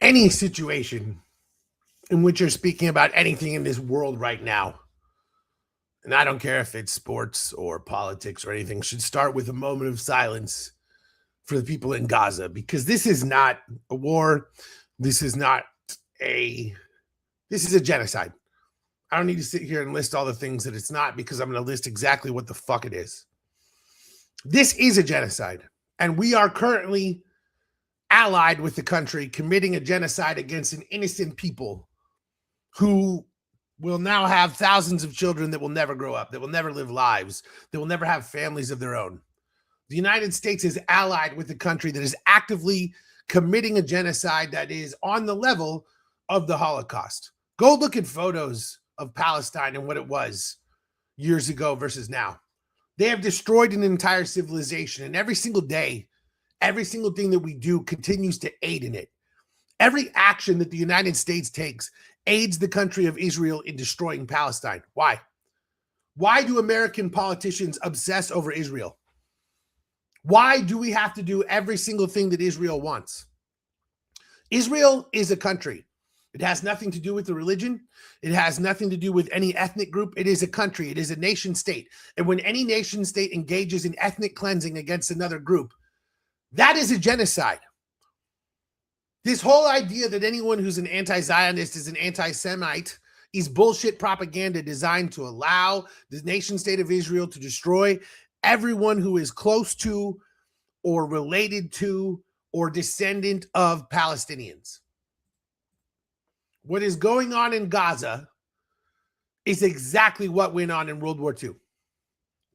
any situation in which you're speaking about anything in this world right now, and I don't care if it's sports or politics or anything, should start with a moment of silence for the people in Gaza, because this is not a war. This is not a, this is a genocide. I don't need to sit here and list all the things that it's not, because I'm going to list exactly what the fuck it is. This is a genocide, and we are currently allied with the country committing a genocide against an innocent people who will now have thousands of children that will never grow up, that will never live lives, that will never have families of their own. The United States is allied with the country that is actively committing a genocide that is on the level of the Holocaust. Go look at photos of Palestine and what it was years ago versus now. They have destroyed an entire civilization, and every single day, every single thing that we do continues to aid in it. Every action that the United States takes aids the country of Israel in destroying Palestine. Why? Why do American politicians obsess over Israel? Why do we have to do every single thing that Israel wants? Israel is a country. It has nothing to do with the religion. It has nothing to do with any ethnic group. It is a country. It is a nation state. And when any nation state engages in ethnic cleansing against another group, that is a genocide. This whole idea that anyone who's an anti-Zionist is an anti-Semite is bullshit propaganda designed to allow the nation state of Israel to destroy everyone who is close to or related to or descendant of Palestinians. What is going on in Gaza is exactly what went on in World War II.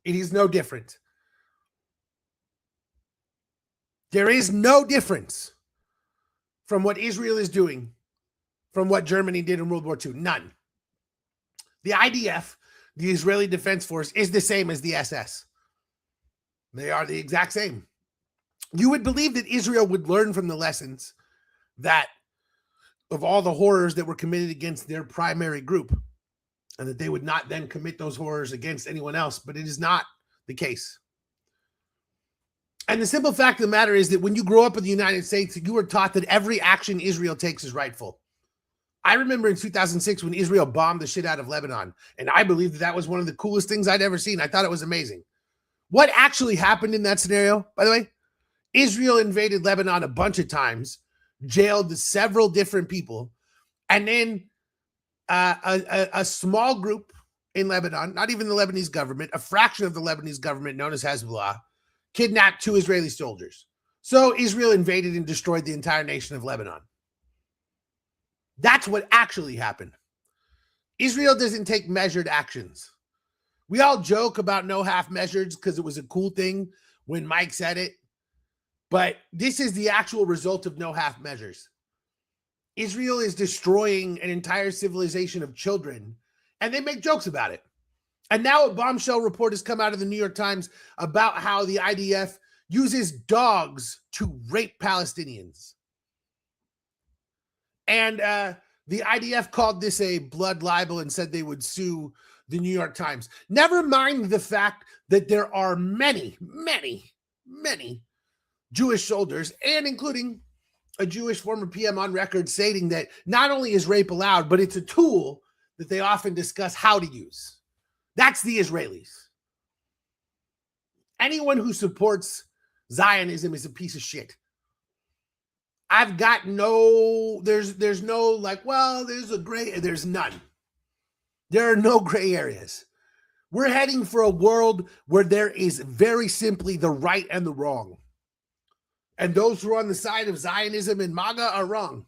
It is no different. There is no difference from what Israel is doing from what Germany did in World War II. None. The IDF, the Israeli Defense Force, is the same as the SS. They are the exact same. You would believe that Israel would learn from the lessons that of all the horrors that were committed against their primary group, and that they would not then commit those horrors against anyone else, but it is not the case. And the simple fact of the matter is that when you grow up in the United States, you were taught that every action Israel takes is rightful. I remember in 2006 when Israel bombed the shit out of Lebanon, and I believed that that was one of the coolest things I'd ever seen. I thought it was amazing. What actually happened in that scenario, by the way? Israel invaded Lebanon a bunch of times, jailed several different people, and then a small group in Lebanon, not even the Lebanese government, a fraction of the Lebanese government known as Hezbollah, kidnapped 2 Israeli soldiers. So Israel invaded and destroyed the entire nation of Lebanon. That's what actually happened. Israel doesn't take measured actions. We all joke about no half measures because it was a cool thing when Mike said it. But this is the actual result of no half measures. Israel is destroying an entire civilization of children, and they make jokes about it. And now a bombshell report has come out of the New York Times about how the IDF uses dogs to rape Palestinians. And the IDF called this a blood libel and said they would sue the New York Times. Never mind the fact that there are many, many, many Jewish soldiers, and including a Jewish former PM on record stating that not only is rape allowed, but it's a tool that they often discuss how to use. That's the Israelis. Anyone who supports Zionism is a piece of shit. I've got no, there's no like, well, there's none. There are no gray areas. We're heading for a world where there is very simply the right and the wrong. And those who are on the side of Zionism and MAGA are wrong.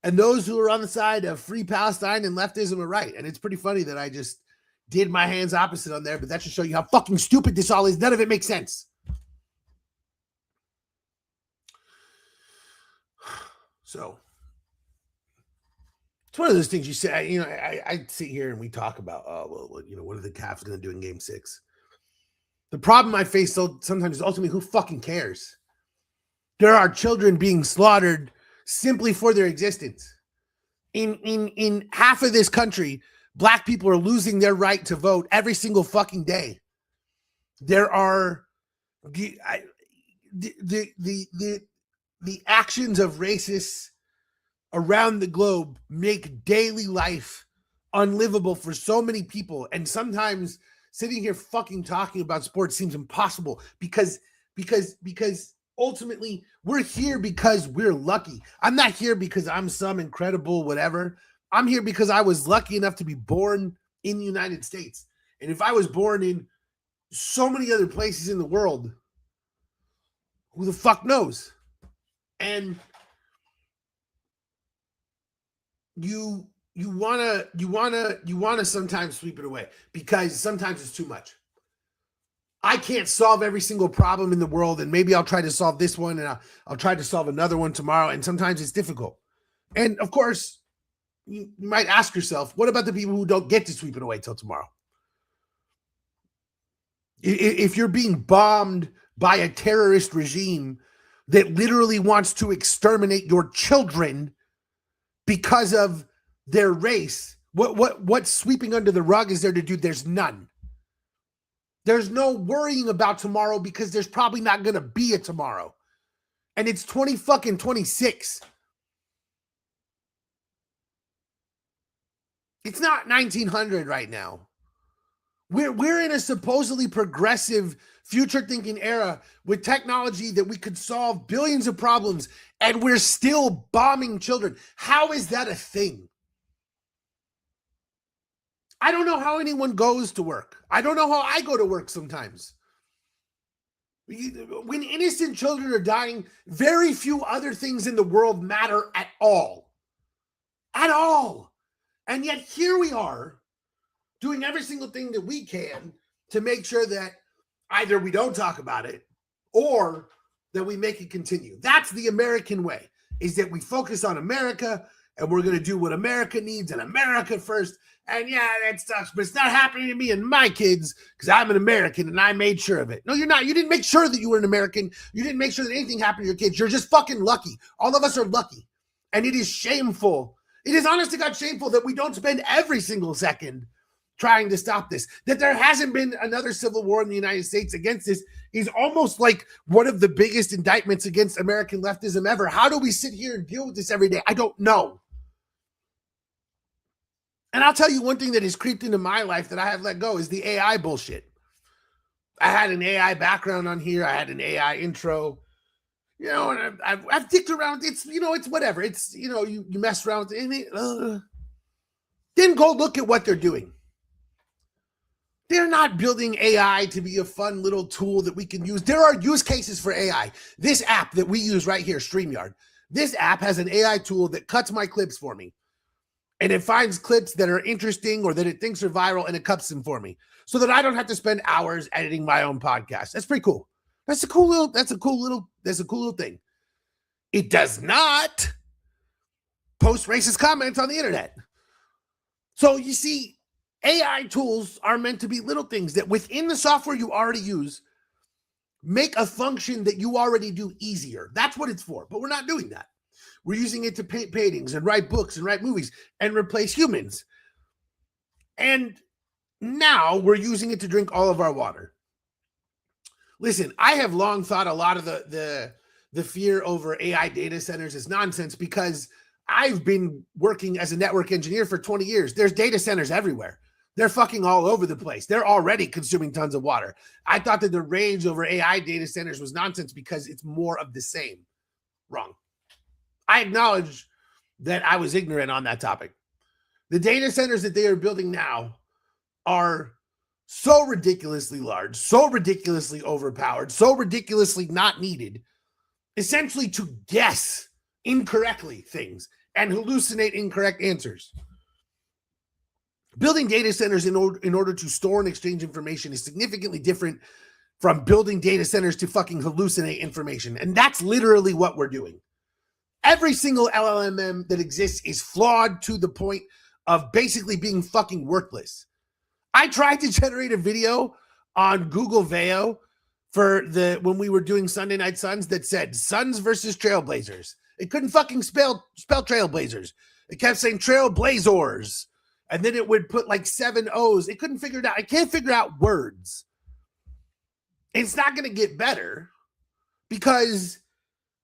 And those who are on the side of free Palestine and leftism are right. And it's pretty funny that I just did my hands opposite on there, but that should show you how fucking stupid this all is. None of it makes sense. So it's one of those things you say, I sit here and we talk about, what are the Cavs going to do in game 6? The problem I face sometimes is ultimately who fucking cares? There are children being slaughtered simply for their existence. In half of this country, Black people are losing their right to vote every single fucking day. There are the actions of racists around the globe make daily life unlivable for so many people. And sometimes sitting here fucking talking about sports seems impossible because ultimately we're here because we're lucky. I'm not here because I'm some incredible whatever. I'm here because I was lucky enough to be born in the United States. And if I was born in so many other places in the world, who the fuck knows? And you wanna sometimes sweep it away because sometimes it's too much. I can't solve every single problem in the world, and maybe I'll try to solve this one, and I'll try to solve another one tomorrow, and sometimes it's difficult. And of course, you might ask yourself, what about the people who don't get to sweep it away till tomorrow? If you're being bombed by a terrorist regime that literally wants to exterminate your children because of their race, what's sweeping under the rug is there to do? There's none. There's no worrying about tomorrow because there's probably not going to be a tomorrow. And it's 26. It's not 1900 right now. We're in a supposedly progressive, future-thinking era with technology that we could solve billions of problems, and we're still bombing children. How is that a thing? I don't know how anyone goes to work. I don't know how I go to work sometimes. When innocent children are dying, very few other things in the world matter at all. At all. And yet here we are doing every single thing that we can to make sure that either we don't talk about it or that we make it continue. That's the American way, is that we focus on America and we're going to do what America needs and America first. And yeah, that sucks, but it's not happening to me and my kids because I'm an American and I made sure of it. No, you're not. You didn't make sure that you were an American. You didn't make sure that anything happened to your kids. You're just fucking lucky. All of us are lucky. And it is shameful. It is honest to God shameful that we don't spend every single second trying to stop this. That there hasn't been another civil war in the United States against this is almost like one of the biggest indictments against American leftism ever. How do we sit here and deal with this every day? I don't know. And I'll tell you one thing that has creeped into my life that I have let go is the AI bullshit. I had an AI background on here. I had an AI intro, and I've dicked around. It's, it's whatever. It's, you mess around with it. Then go look at what they're doing. They're not building AI to be a fun little tool that we can use. There are use cases for AI. This app that we use right here, StreamYard, this app has an AI tool that cuts my clips for me. And it finds clips that are interesting or that it thinks are viral and it cuts them for me so that I don't have to spend hours editing my own podcast. That's pretty cool. That's a cool little thing. It does not post racist comments on the internet. So you see, AI tools are meant to be little things that within the software you already use make a function that you already do easier. That's what it's for. But we're not doing that. We're using it to paint paintings and write books and write movies and replace humans. And now we're using it to drink all of our water. Listen, I have long thought a lot of the fear over AI data centers is nonsense because I've been working as a network engineer for 20 years. There's data centers everywhere. They're fucking all over the place. They're already consuming tons of water. I thought that the rage over AI data centers was nonsense because it's more of the same. Wrong. I acknowledge that I was ignorant on that topic. The data centers that they are building now are so ridiculously large, so ridiculously overpowered, so ridiculously not needed, essentially to guess incorrectly things and hallucinate incorrect answers. Building data centers in order to store and exchange information is significantly different from building data centers to fucking hallucinate information. And that's literally what we're doing. Every single LLM that exists is flawed to the point of basically being fucking worthless. I tried to generate a video on Google Veo for when we were doing Sunday Night Suns that said Suns versus Trailblazers. It couldn't fucking spell Trailblazers. It kept saying Trailblazers. And then it would put like 7 O's. It couldn't figure it out. I can't figure out words. It's not going to get better because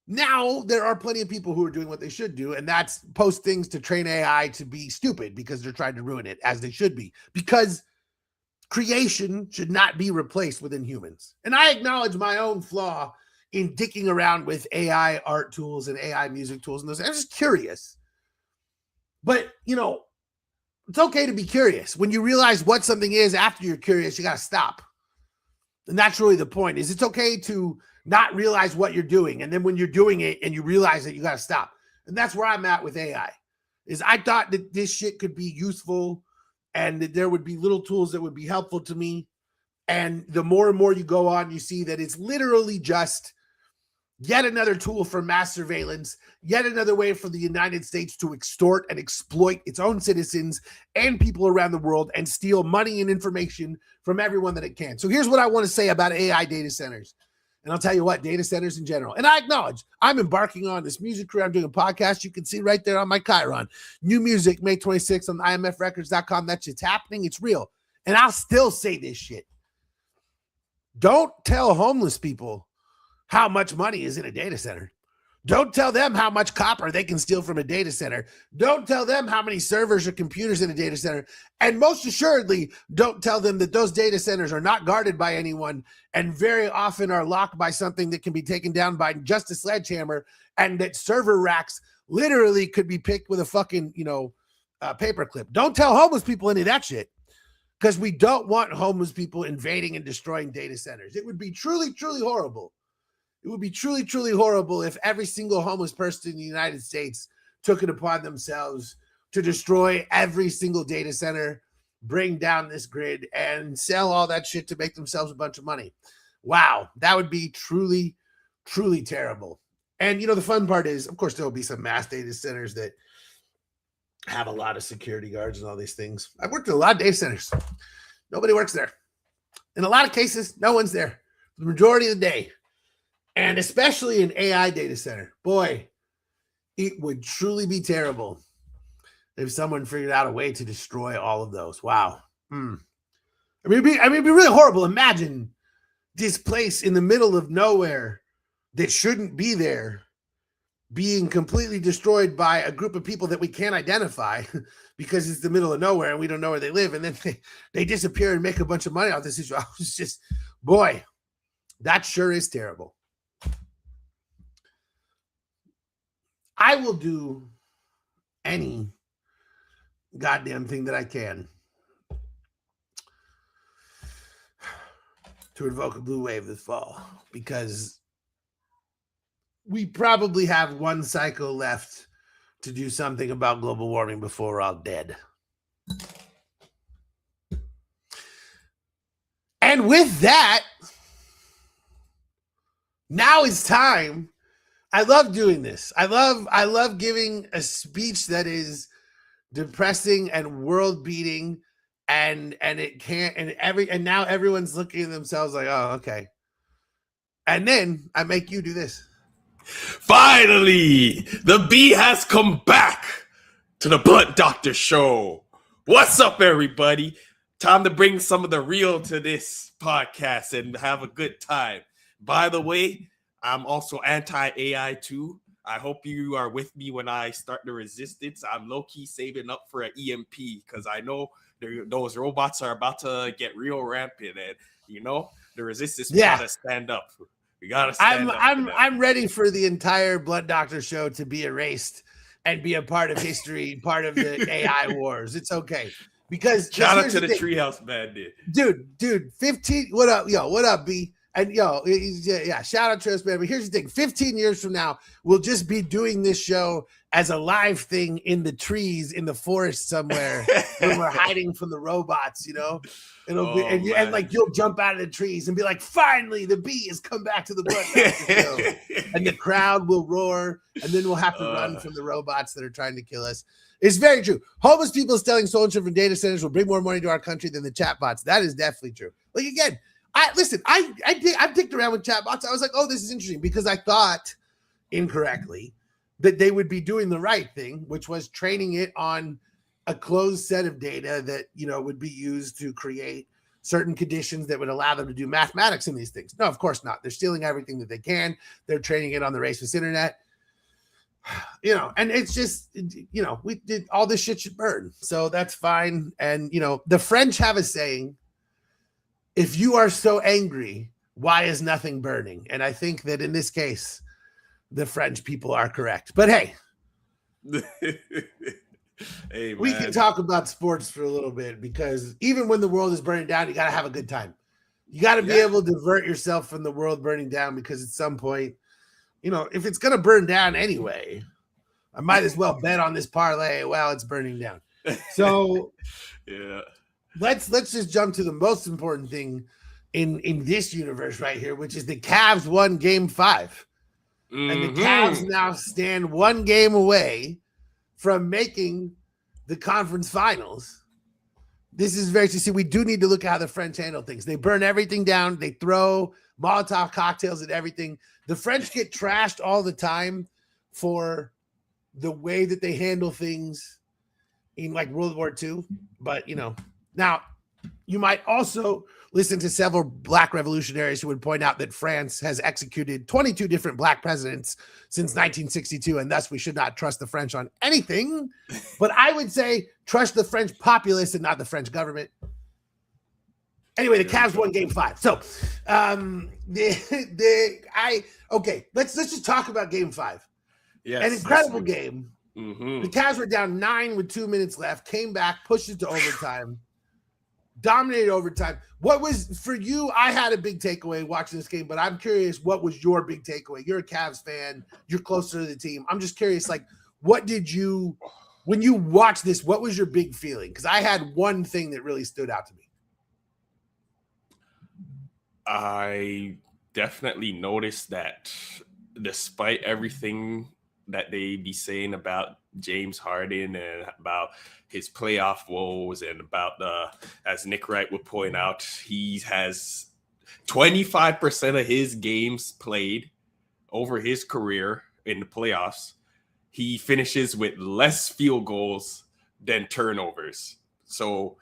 Now there are plenty of people who are doing what they should do, and that's post things to train AI to be stupid because they're trying to ruin it, as they should be, because creation should not be replaced within humans. And I acknowledge my own flaw in dicking around with AI art tools and AI music tools and those. I'm just curious. But, it's okay to be curious. When you realize what something is after you're curious, you got to stop. And that's really the point, is it's okay to not realize what you're doing. And then when you're doing it and you realize it, you got to stop. And that's where I'm at with AI, is I thought that this shit could be useful and that there would be little tools that would be helpful to me. And the more and more you go on, you see that it's literally just yet another tool for mass surveillance, yet another way for the United States to extort and exploit its own citizens and people around the world and steal money and information from everyone that it can. So here's what I want to say about AI data centers. And I'll tell you what, data centers in general. And I acknowledge I'm embarking on this music career. I'm doing a podcast. You can see right there on my Chiron. New music, May 26th on imfrecords.com. That shit's happening. It's real. And I'll still say this shit. Don't tell homeless people how much money is in a data center. Don't tell them how much copper they can steal from a data center. Don't tell them how many servers or computers in a data center. And most assuredly, don't tell them that those data centers are not guarded by anyone and very often are locked by something that can be taken down by just a sledgehammer, and that server racks literally could be picked with a fucking, paper clip. Don't tell homeless people any of that shit, because we don't want homeless people invading and destroying data centers. It would be truly, truly horrible. It would be truly, truly horrible if every single homeless person in the United States took it upon themselves to destroy every single data center, bring down this grid, and sell all that shit to make themselves a bunch of money. Wow, that would be truly, truly terrible. And, the fun part is, of course, there will be some mass data centers that have a lot of security guards and all these things. I've worked at a lot of data centers. Nobody works there. In a lot of cases, no one's there the majority of the day. And especially an AI data center, boy, it would truly be terrible if someone figured out a way to destroy all of those. Wow. I mean, it'd be really horrible. Imagine this place in the middle of nowhere that shouldn't be there being completely destroyed by a group of people that we can't identify because it's the middle of nowhere and we don't know where they live. And then they disappear and make a bunch of money off this issue. It's just, boy, that sure is terrible. I will do any goddamn thing that I can to invoke a blue wave this fall, because we probably have one cycle left to do something about global warming before we're all dead. And with that, now it's time. I love doing this. I love giving a speech that is depressing and world beating, and it can't, and now everyone's looking at themselves like, oh, okay. And then I make you do this. Finally, the bee has come back to the Blood Doctor Show. What's up, everybody? Time to bring some of the real to this podcast and have a good time. By the way, I'm also anti-AI too. I hope you are with me when I start the resistance. I'm low-key saving up for an EMP because I know those robots are about to get real rampant, and the resistance gotta stand up. We gotta stand up. I'm ready for the entire Blood Doctor Show to be erased and be a part of history, part of the AI wars. It's okay. Because shout out to the Treehouse Bandit. Dude, 15. What up, yo? What up, B? And shout out to us, man. But here's the thing: 15 years from now, we'll just be doing this show as a live thing in the trees, in the forest somewhere, when we're hiding from the robots. It'll be, and like you'll jump out of the trees and be like, "Finally, the bee has come back to the Blood Doctor Show," and the crowd will roar, and then we'll have to run from the robots that are trying to kill us. It's very true. Homeless people stealing stolen from data centers will bring more money to our country than the chatbots. That is definitely true. Like again. I've dicked around with chatbots. I was like, oh, this is interesting, because I thought incorrectly that they would be doing the right thing, which was training it on a closed set of data that, would be used to create certain conditions that would allow them to do mathematics in these things. No, of course not. They're stealing everything that they can. They're training it on the racist internet. And it's just, we did all this shit should burn. So that's fine. And, the French have a saying, if you are so angry, why is nothing burning? And I think that in this case, the French people are correct. But hey, hey, we can talk about sports for a little bit, because even when the world is burning down, you got to have a good time. You got to be able to divert yourself from the world burning down, because at some point, if it's going to burn down anyway, I might as well bet on this parlay while it's burning down. So yeah, let's just jump to the most important thing in this universe right here, which is the Cavs won Game 5. And the Cavs now stand one game away from making the conference finals. This is very interesting. We do need to look at how the French handle things. They burn everything down. They throw Molotov cocktails at everything. The French get trashed all the time for the way that they handle things in like World War II. But, now you might also listen to several Black revolutionaries who would point out that France has executed 22 different Black presidents since 1962, and thus we should not trust the French on anything. But I would say trust the French populace and not the French government. Anyway, the Cavs won Game 5. So, let's just talk about Game 5. Yes, an incredible game. Mm-hmm. The Cavs were down 9 with 2 minutes left, came back, pushed it to overtime, dominated overtime. What was, for you, I had a big takeaway watching this game, but I'm curious, what was your big takeaway? You're a Cavs fan. You're closer to the team. I'm just curious, what did you, when you watched this, what was your big feeling? Because I had one thing that really stood out to me. I definitely noticed that despite everything that they be saying about James Harden and about his playoff woes and about as Nick Wright would point out, he has 25% of his games played over his career in the playoffs. He finishes with less field goals than turnovers. So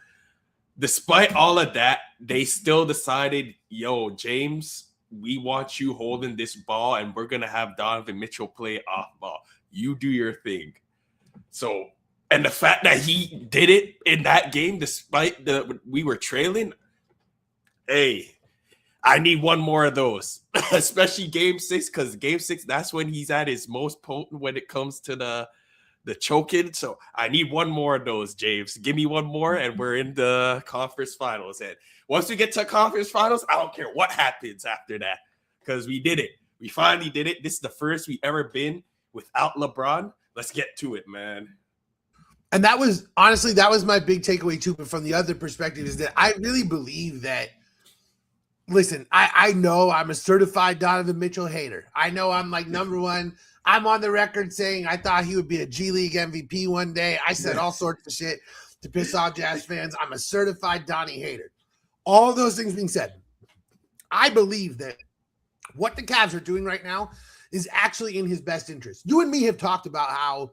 despite all of that, they still decided, James, we want you holding this ball, and we're going to have Donovan Mitchell play off ball. You do your thing. So, and the fact that he did it in that game, despite we were trailing, hey, I need one more of those, especially Game 6, because Game 6, that's when he's at his most potent when it comes to the choking. So I need one more of those, James. Give me one more, and we're in the conference finals. And once we get to conference finals, I don't care what happens after that, because we did it. We finally did it. This is the first we've ever been without LeBron. Let's get to it, man. And that was, honestly, that was my big takeaway too. But from the other perspective is that I really believe that, listen, I know I'm a certified Donovan Mitchell hater. I know I'm like number one. I'm on the record saying I thought he would be a G League MVP one day. I said all sorts of shit to piss off Jazz fans. I'm a certified Donnie hater. All those things being said, I believe that what the Cavs are doing right now is actually in his best interest. You and me have talked about how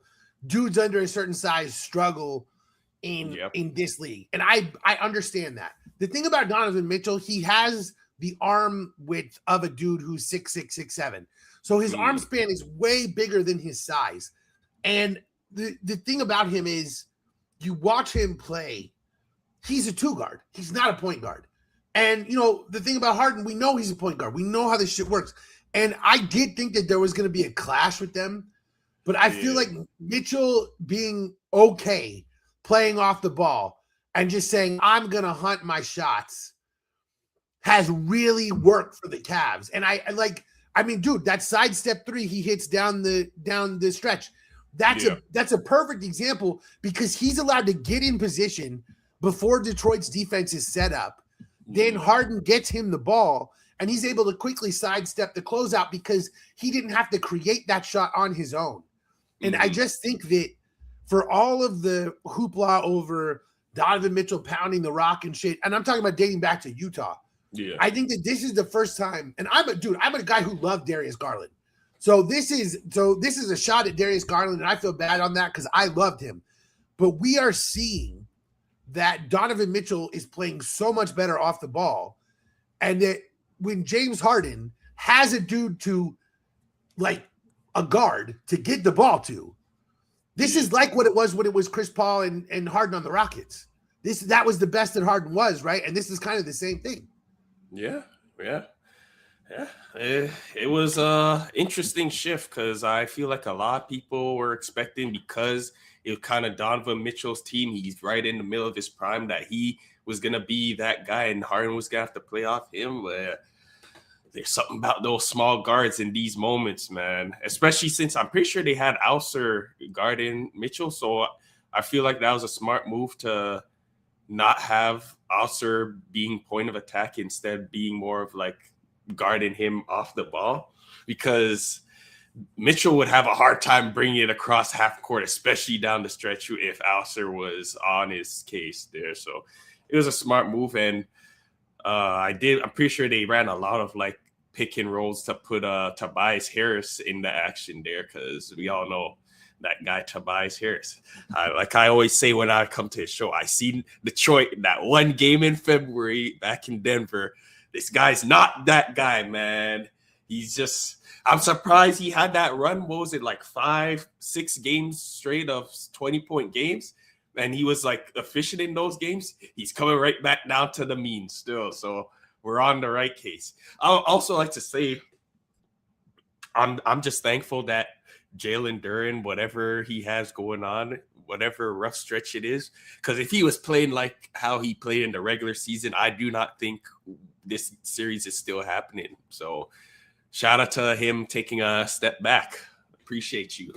dudes under a certain size struggle in this league. And I understand that. The thing about Donovan Mitchell, he has the arm width of a dude who's 6'6", 6'7". So his arm span is way bigger than his size. And the thing about him is you watch him play, he's a two guard. He's not a point guard. And, the thing about Harden, we know he's a point guard. We know how this shit works. And I did think that there was going to be a clash with them. But I feel like Mitchell being okay playing off the ball and just saying, I'm going to hunt my shots has really worked for the Cavs. And I mean, dude, that sidestep three he hits down the stretch. That's a perfect example, because he's allowed to get in position before Detroit's defense is set up. Then Harden gets him the ball, and he's able to quickly sidestep the closeout because he didn't have to create that shot on his own. And I just think that for all of the hoopla over Donovan Mitchell pounding the rock and shit, and I'm talking about dating back to Utah. Yeah, I think that this is the first time, and I'm a guy who loved Darius Garland. So this is a shot at Darius Garland, and I feel bad on that because I loved him. But we are seeing that Donovan Mitchell is playing so much better off the ball, and that when James Harden has a dude to like a guard to get the ball to, this is like what it was when it was Chris Paul and Harden on the Rockets. That was the best that Harden was, right? And this is kind of the same thing. Yeah. It was a interesting shift because I feel like a lot of people were expecting, because it was kind of Donovan Mitchell's team, he's right in the middle of his prime, that he was going to be that guy and Harden was going to have to play off him. There's something about those small guards in these moments, man, especially since I'm pretty sure they had Alser guarding Mitchell. So I feel like that was a smart move to not have Alser being point of attack, instead being more of like guarding him off the ball, because Mitchell would have a hard time bringing it across half court, especially down the stretch, if Alser was on his case there. So it was a smart move. And I'm pretty sure they ran a lot of like pick and rolls to put Tobias Harris in the action there, because we all know that guy Tobias Harris. Like I always say when I come to his show, I seen Detroit that one game in February back in Denver. This guy's not that guy, man. He's just, I'm surprised he had that run. What was it, like 5-6 games straight of 20-point games? And he was like efficient in those games. He's coming right back down to the mean still. So we're on the right case. I'll also like to say, I'm just thankful that Jalen Duren, whatever he has going on, whatever rough stretch it is, because if he was playing like how he played in the regular season, I do not think this series is still happening. So shout out to him taking a step back. Appreciate you.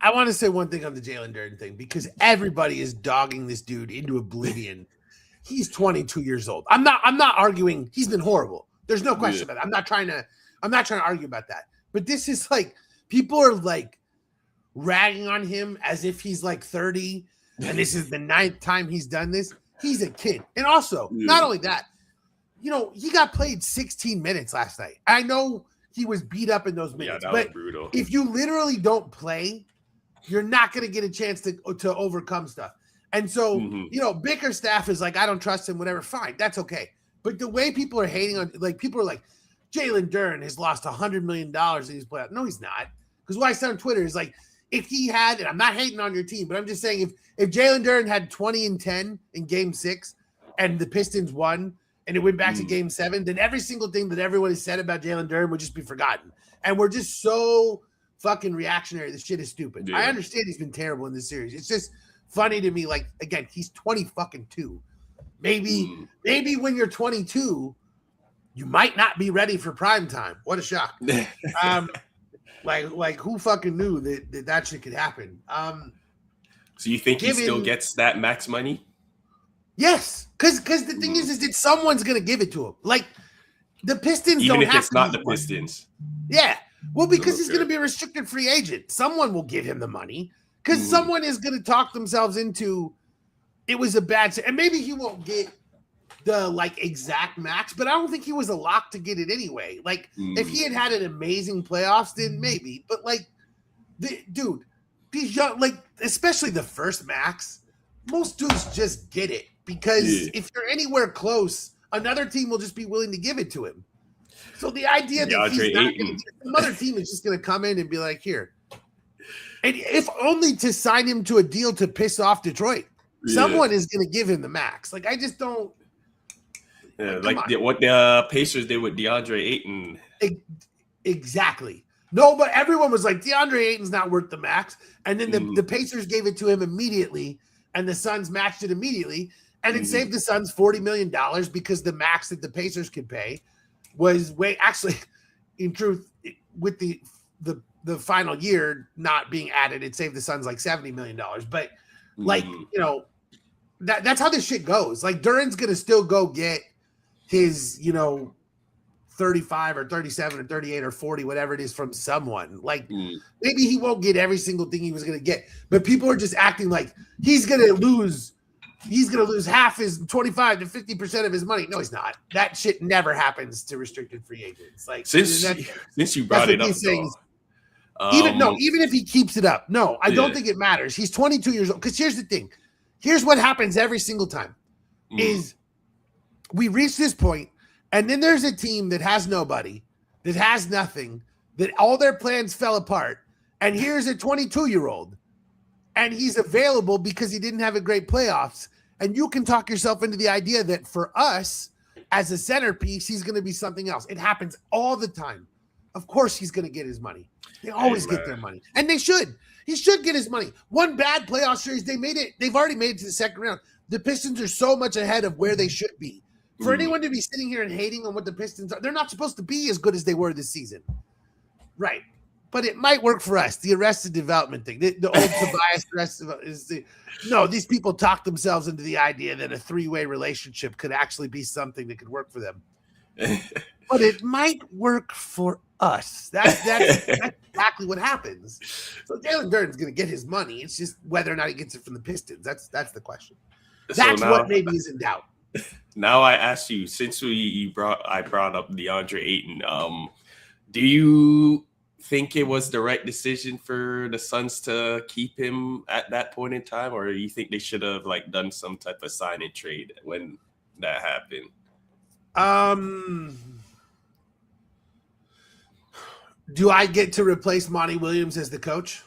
I want to say one thing on the Jalen Duren thing, because everybody is dogging this dude into oblivion. He's 22 years old. I'm not arguing. He's been horrible. There's no question about it. I'm not trying to argue about that. But this is like, people are like ragging on him as if he's like 30, and this is the 9th time he's done this. He's a kid. And also, not only that, he got played 16 minutes last night. I know he was beat up in those minutes, but was brutal. If you literally don't play, you're not going to get a chance to overcome stuff. And so, Bickerstaff is like, I don't trust him, whatever. Fine, that's okay. But the way people are hating on, like, people are like, Jalen Duren has lost $100 million in his playoffs. No, he's not. Because what I said on Twitter is like, if he had, and I'm not hating on your team, but I'm just saying, if Jalen Duren had 20-10 in Game 6 and the Pistons won and it went back to Game 7, then every single thing that everyone has said about Jalen Duren would just be forgotten. And we're just so fucking reactionary. This shit is stupid. Yeah. I understand he's been terrible in this series. It's just funny to me. Like, again, he's 22. Maybe when you're 22, you might not be ready for prime time. What a shock. Like who fucking knew that shit could happen? So you think he still gets that max money? Yes. Because the thing is that someone's going to give it to him. Like, the Pistons even don't if have it's not the Pistons. Yeah. Well, because he's going to be a restricted free agent. Someone will give him the money because someone is going to talk themselves into it was a bad – and maybe he won't get the, like, exact max, but I don't think he was a lock to get it anyway. Like, if he had an amazing playoffs, then maybe. But, like, dude, these young – like, especially the first max, most dudes just get it because if you're anywhere close, another team will just be willing to give it to him. So the idea that he's not going to – some other team is just going to come in and be like, here. And if only to sign him to a deal to piss off Detroit. Someone is going to give him the max. Like, I just don't – Yeah, like what the Pacers did with DeAndre Ayton. Exactly. No, but everyone was like, DeAndre Ayton's not worth the max. And then the Pacers gave it to him immediately, and the Suns matched it immediately. And it saved the Suns $40 million because the max that the Pacers could pay was way – actually, in truth, with the final year not being added, it saved the Suns like $70 million. But, like, that's how this shit goes. Like, Duren's going to still go get his, 35 or 37 or 38 or 40, whatever it is, from someone. Like, maybe he won't get every single thing he was going to get, but people are just acting like he's going to lose half his 25 to 50% of his money. No, he's not. That shit never happens to restricted free agents. Like, since you brought it up, even if he keeps it up, no, I don't think it matters. He's 22 years old. Because here's the thing. Here's what happens every single time is we reach this point, and then there's a team that has nobody, that has nothing, that all their plans fell apart. And here's a 22-year-old, and he's available because he didn't have a great playoffs. And you can talk yourself into the idea that for us, as a centerpiece, he's going to be something else. It happens all the time. Of course he's going to get his money. They always get their money. And they should. He should get his money. One bad playoff series, they've already made it to the second round. The Pistons are so much ahead of where they should be. For anyone to be sitting here and hating on what the Pistons are, they're not supposed to be as good as they were this season. Right. But it might work for us. The Arrested Development thing. The old Tobias Arrested these people talk themselves into the idea that a three-way relationship could actually be something that could work for them. But it might work for us. That's exactly what happens. So Jalen Duren's going to get his money. It's just whether or not he gets it from the Pistons. That's the question. That's what maybe is in doubt. Now I ask you, since I brought up DeAndre Ayton, do you think it was the right decision for the Suns to keep him at that point in time, or do you think they should have done some type of sign and trade when that happened? Do I get to replace Monty Williams as the coach?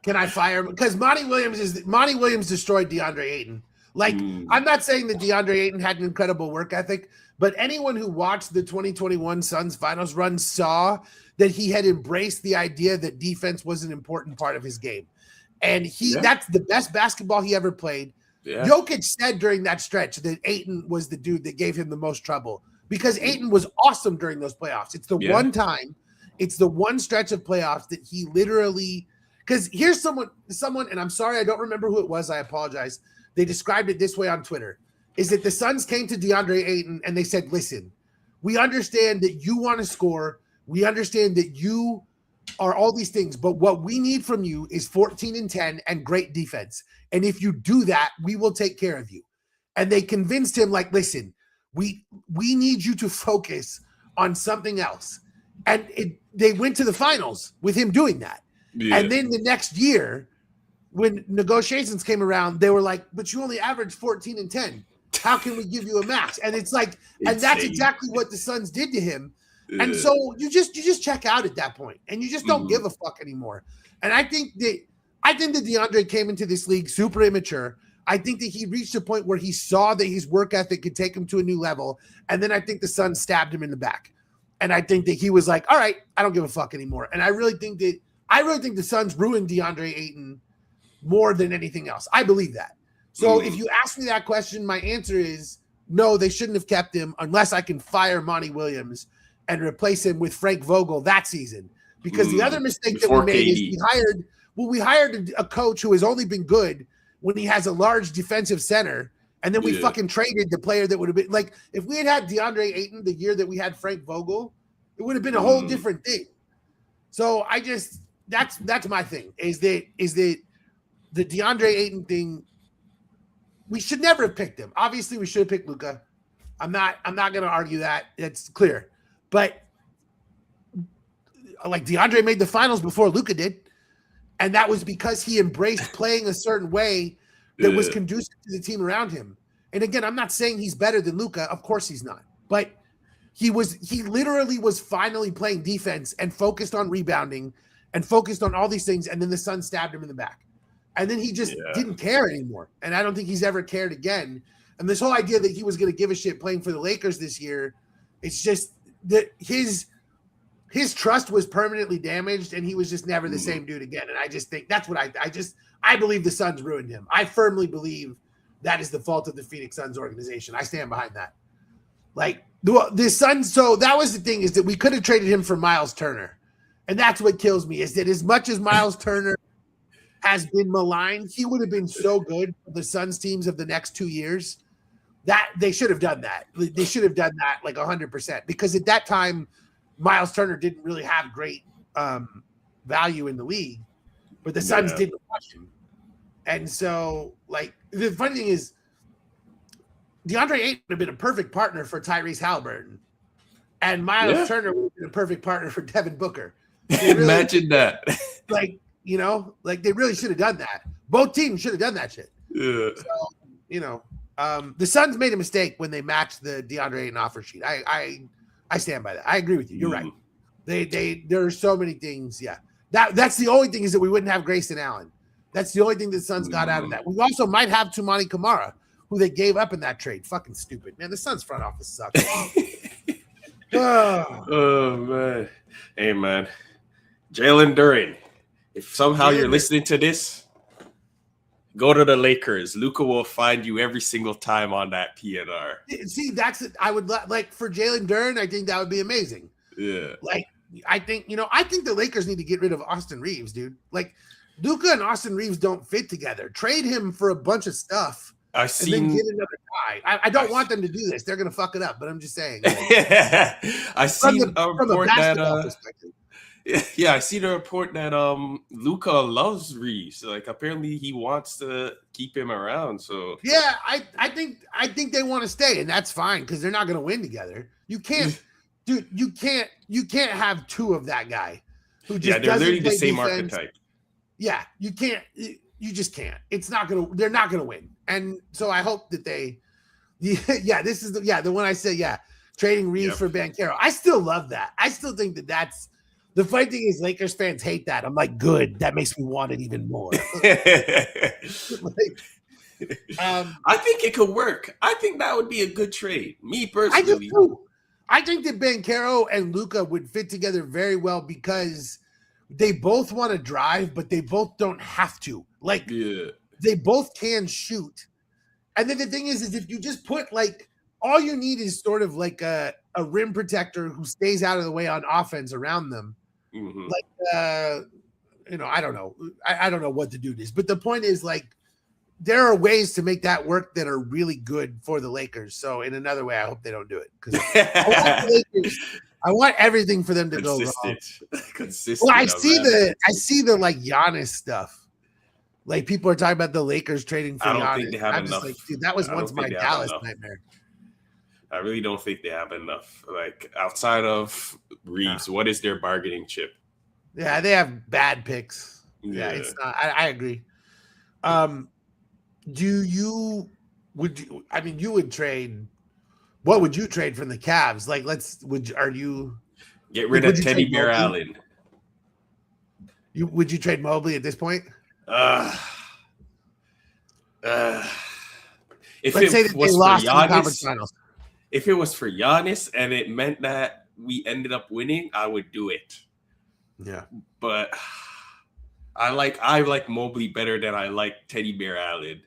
Can I fire him? Because Monty Williams destroyed DeAndre Ayton. I'm not saying that DeAndre Ayton had an incredible work ethic, but anyone who watched the 2021 Suns finals run saw that he had embraced the idea that defense was an important part of his game. And that's the best basketball he ever played. Yeah. Jokic said during that stretch that Ayton was the dude that gave him the most trouble because Ayton was awesome during those playoffs. It's the one time, it's the one stretch of playoffs that he literally, because here's someone, and I'm sorry, I don't remember who it was. I apologize. They described it this way on Twitter, is that the Suns came to DeAndre Ayton and they said, listen, we understand that you want to score. We understand that you are all these things, but what we need from you is 14 and 10 and great defense. And if you do that, we will take care of you. And they convinced him, listen, we need you to focus on something else. And they went to the finals with him doing that. Yeah. And then the next year, when negotiations came around, they were like, but you only averaged 14 and 10. How can we give you a max? And it's like, and that's exactly what the Suns did to him. Yeah. And so you just check out at that point, and you just don't give a fuck anymore. And I think that DeAndre came into this league super immature. I think that he reached a point where he saw that his work ethic could take him to a new level. And then I think the Suns stabbed him in the back. And I think that he was like, all right, I don't give a fuck anymore. And I really think the Suns ruined DeAndre Ayton more than anything else. I believe that. So if you ask me that question, my answer is no, they shouldn't have kept him unless I can fire Monty Williams and replace him with Frank Vogel that season. Because the other mistake that we made is we hired a coach who has only been good when he has a large defensive center. And then we fucking traded the player that would have been if we had DeAndre Ayton the year that we had Frank Vogel, it would have been a whole different thing. So that's my thing is that the DeAndre Ayton thing, we should never have picked him. Obviously, we should have picked Luka. I'm not going to argue that. It's clear. But DeAndre made the finals before Luka did. And that was because he embraced playing a certain way that was conducive to the team around him. And again, I'm not saying he's better than Luka. Of course he's not. But he literally was finally playing defense and focused on rebounding and focused on all these things. And then the Suns stabbed him in the back. And then he just didn't care anymore. And I don't think he's ever cared again. And this whole idea that he was going to give a shit playing for the Lakers this year, it's just that his trust was permanently damaged and he was just never the same dude again. And I just think that's what I believe the Suns ruined him. I firmly believe that is the fault of the Phoenix Suns organization. I stand behind that. The Suns. So that was the thing, is that we could have traded him for Miles Turner. And that's what kills me, is that as much as Miles Turner has been maligned, he would have been so good for the Suns teams of the next 2 years that they should have done that. They should have done that 100%, because at that time, Miles Turner didn't really have great value in the league, but the Suns didn't watch him. And so, the funny thing is, DeAndre Ayton would have been a perfect partner for Tyrese Halliburton, and Miles Turner would have been a perfect partner for Devin Booker. Imagine that. They really should have done that. Both teams should have done that shit. Yeah. So, the Suns made a mistake when they matched the DeAndre Ayton offer sheet. I stand by that. I agree with you. You're right. There are so many things. Yeah. That's the only thing is that we wouldn't have Grayson Allen. That's the only thing the Suns got out of that. We also might have Tumani Kamara, who they gave up in that trade. Fucking stupid. Man, the Suns front office sucks. Oh, man. Hey, man. Jalen Duren, if somehow you're listening to this, go to the Lakers. Luka will find you every single time on that PNR. See, that's it. I would like for Jalen Duren. I think that would be amazing. Yeah. Like, I think the Lakers need to get rid of Austin Reeves, dude. Like, Luka and Austin Reeves don't fit together. Trade him for a bunch of stuff. And then get another guy. I don't want them to do this. They're gonna fuck it up. But I'm just saying. Like, I seen a report that. Perspective. Yeah, I see the report that Luka loves Reeves. Like apparently he wants to keep him around. So yeah, I think they want to stay, and that's fine because they're not gonna win together. You can't, dude. You can't have two of that guy who just they're literally the same defense. archetype. Yeah, you can't. You just can't. They're not gonna win. And so I hope that they. Yeah, this is the one I said. Yeah, trading Reeves for Banchero. I still love that. I still think that's. The funny thing is, Lakers fans hate that. I'm like, good. That makes me want it even more. I think it could work. I think that would be a good trade. Me personally, I think that Banchero and Luka would fit together very well because they both want to drive, but they both don't have to. Like, they both can shoot. And then the thing is if you just put all you need is sort of like a rim protector who stays out of the way on offense around them. Mm-hmm. I don't know. I don't know what to do this, but the point is there are ways to make that work that are really good for the Lakers. So in another way, I hope they don't do it because I want everything for them to go wrong. Consistent. Well, I see the Giannis stuff. Like people are talking about the Lakers trading for Giannis. I don't think they have enough. Dude, that was once my Dallas nightmare. I really don't think they have enough. Like outside of Reeves, what is their bargaining chip? Yeah, they have bad picks. Yeah, it's not. I agree. You would trade. What would you trade from the Cavs? Like, are you get rid of Teddy Bear Allen? Would you trade Mobley at this point? If Let's say it that was they for lost in the Giannis, conference finals. If it was for Giannis and it meant that we ended up winning, I would do it. Yeah, but I like Mobley better than I like Teddy Bear Allen.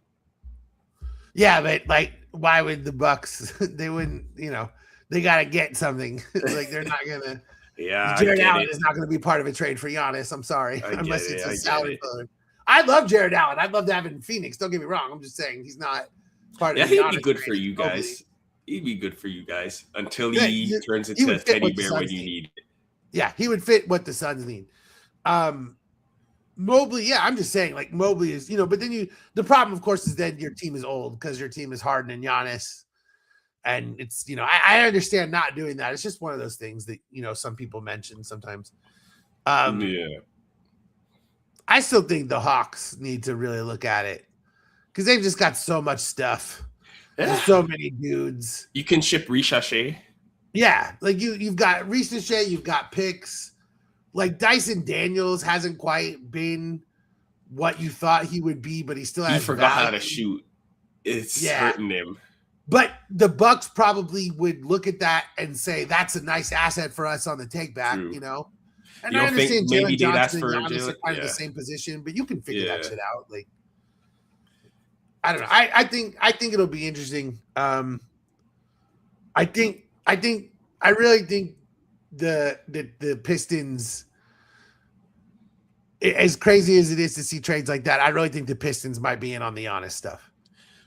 Yeah, but why would the Bucks? They wouldn't. They got to get something. They're not gonna. Yeah, Jared Allen is not going to be part of a trade for Giannis. I'm sorry, unless it's a salary filler. I love Jared Allen. I'd love to have him in Phoenix. Don't get me wrong. I'm just saying he's not part of. Yeah, he'd be good for you guys. He'd be good for you guys until he turns into a teddy bear when you need it. Yeah, he would fit what the Suns need. Mobley, yeah, I'm just saying, Mobley is, but then the problem, of course, is that your team is old because your team is Harden and Giannis. And it's, I understand not doing that. It's just one of those things that, some people mention sometimes. I still think the Hawks need to really look at it because they've just got so much stuff. There's so many dudes. You can ship Ricochet. Yeah, you've got Ricochet, you've got picks. Dyson Daniels hasn't quite been what you thought he would be, but he still has. He forgot how to shoot. It's hurting him. But the Bucks probably would look at that and say that's a nice asset for us on the take back, And I understand Jalen Johnson and Giannis are kind of the same position, but you can figure that shit out. I don't know. I think it'll be interesting. I really think the Pistons, as crazy as it is to see trades like that, I really think the Pistons might be in on the honest stuff.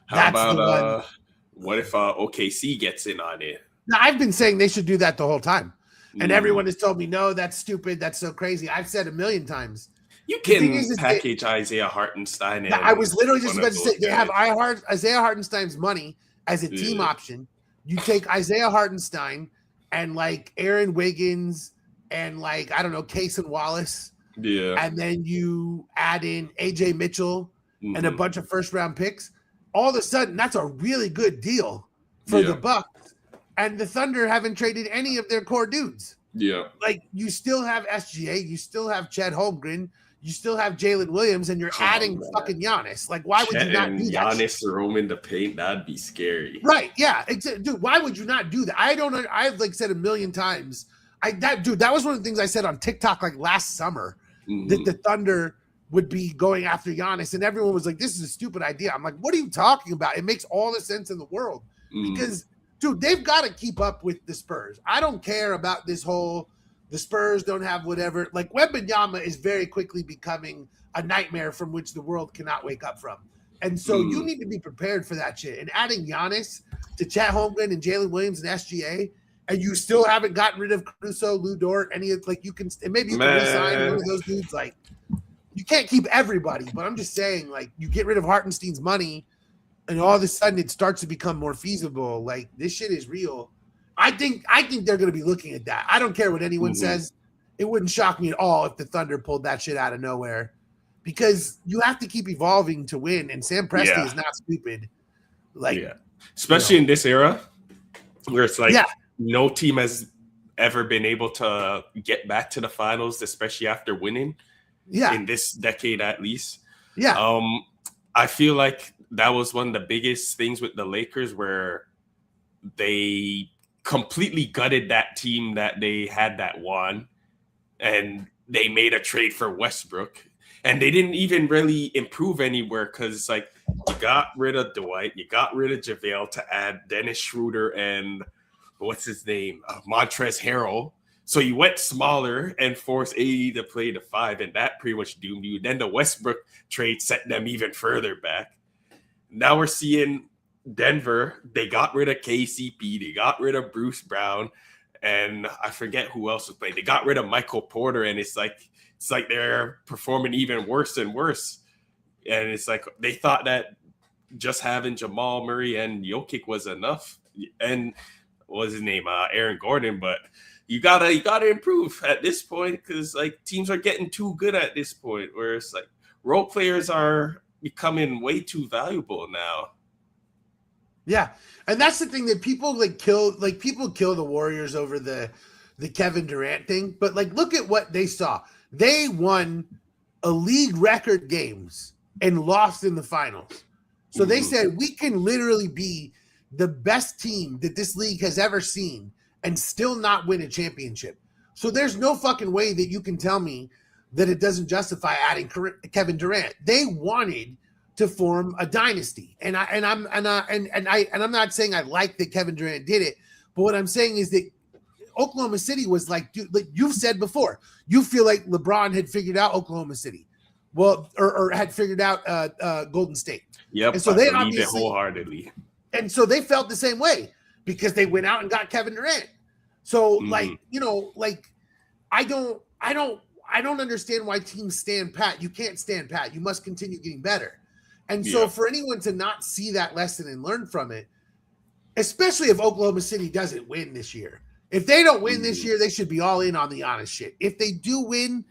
How about what if OKC gets in on it? Now, I've been saying they should do that the whole time. And everyone has told me, no, that's stupid. That's so crazy. I've said a million times. You can package Isaiah Hartenstein. I was literally just about to say they have Isaiah Hartenstein's money as a team option. You take Isaiah Hartenstein and Aaron Wiggins and I don't know, Case and Wallace. Yeah. And then you add in AJ Mitchell and a bunch of first round picks, all of a sudden that's a really good deal for the Bucks. And the Thunder haven't traded any of their core dudes. Yeah. Like, you still have SGA, you still have Chet Holmgren, you still have Jalen Williams, and you're adding fucking Giannis. Like, why would you not do that? Giannis roaming the paint, that'd be scary. Right? Yeah, dude. Why would you not do that? I've like said a million times. That was one of the things I said on TikTok like last summer, that the Thunder would be going after Giannis, and everyone was like, "This is a stupid idea." I'm like, "What are you talking about? It makes all the sense in the world because." Dude, they've got to keep up with the Spurs. I don't care about this whole the Spurs don't have whatever. Like, Wembanyama is very quickly becoming a nightmare from which the world cannot wake up from. And so you need to be prepared for that shit. And adding Giannis to Chet Holmgren and Jalen Williams and SGA, and you still haven't gotten rid of Caruso, Lou Dort, any of, like, you can, and maybe you can resign one of those dudes. Like, you can't keep everybody, but I'm just saying, like, you get rid of Hartenstein's money, and all of a sudden it starts to become more feasible. Like, this shit is real. I think they're going to be looking at that. I don't care what anyone says. It wouldn't shock me at all if the Thunder pulled that shit out of nowhere, because you have to keep evolving to win. And Sam Presti is not stupid. Like, especially in this era where it's like no team has ever been able to get back to the finals, especially after winning. In this decade, at least. I feel like that was one of the biggest things with the Lakers, where they completely gutted that team that they had that won, and they made a trade for Westbrook, and they didn't even really improve anywhere, because like, you got rid of Dwight, you got rid of JaVale to add Dennis Schroeder and what's his name, Montrezl Harrell. So you went smaller and forced AD to play the 5, and that pretty much doomed you. Then the Westbrook trade set them even further back. Now we're seeing Denver. They got rid of KCP. They got rid of Bruce Brown, and I forget who else was playing. They got rid of Michael Porter, and it's like they're performing even worse and worse. And it's like they thought that just having Jamal Murray and Jokic was enough. And what was his name? Aaron Gordon, but. You gotta improve at this point, because like, teams are getting too good at this point, where it's like role players are becoming way too valuable now. Yeah, and that's the thing that people kill the Warriors over the Kevin Durant thing, but like, look at what they saw. They won a league record games and lost in the finals. So they said, we can literally be the best team that this league has ever seen and still not win a championship. So there's no fucking way that you can tell me that it doesn't justify adding Kevin Durant. They wanted to form a dynasty, and I'm not saying I like that Kevin Durant did it, but what I'm saying is that Oklahoma City was like, dude, like you've said before, you feel like LeBron had figured out Oklahoma City, well, or had figured out Golden State. Yep, and so they believe obviously it wholeheartedly, and so they felt the same way because they went out and got Kevin Durant. So like, you know, like I don't understand why teams stand pat. You can't stand pat. You must continue getting better. And so for anyone to not see that lesson and learn from it, especially if Oklahoma City doesn't win this year. If they don't win this year, they should be all in on the honest shit. If they do win,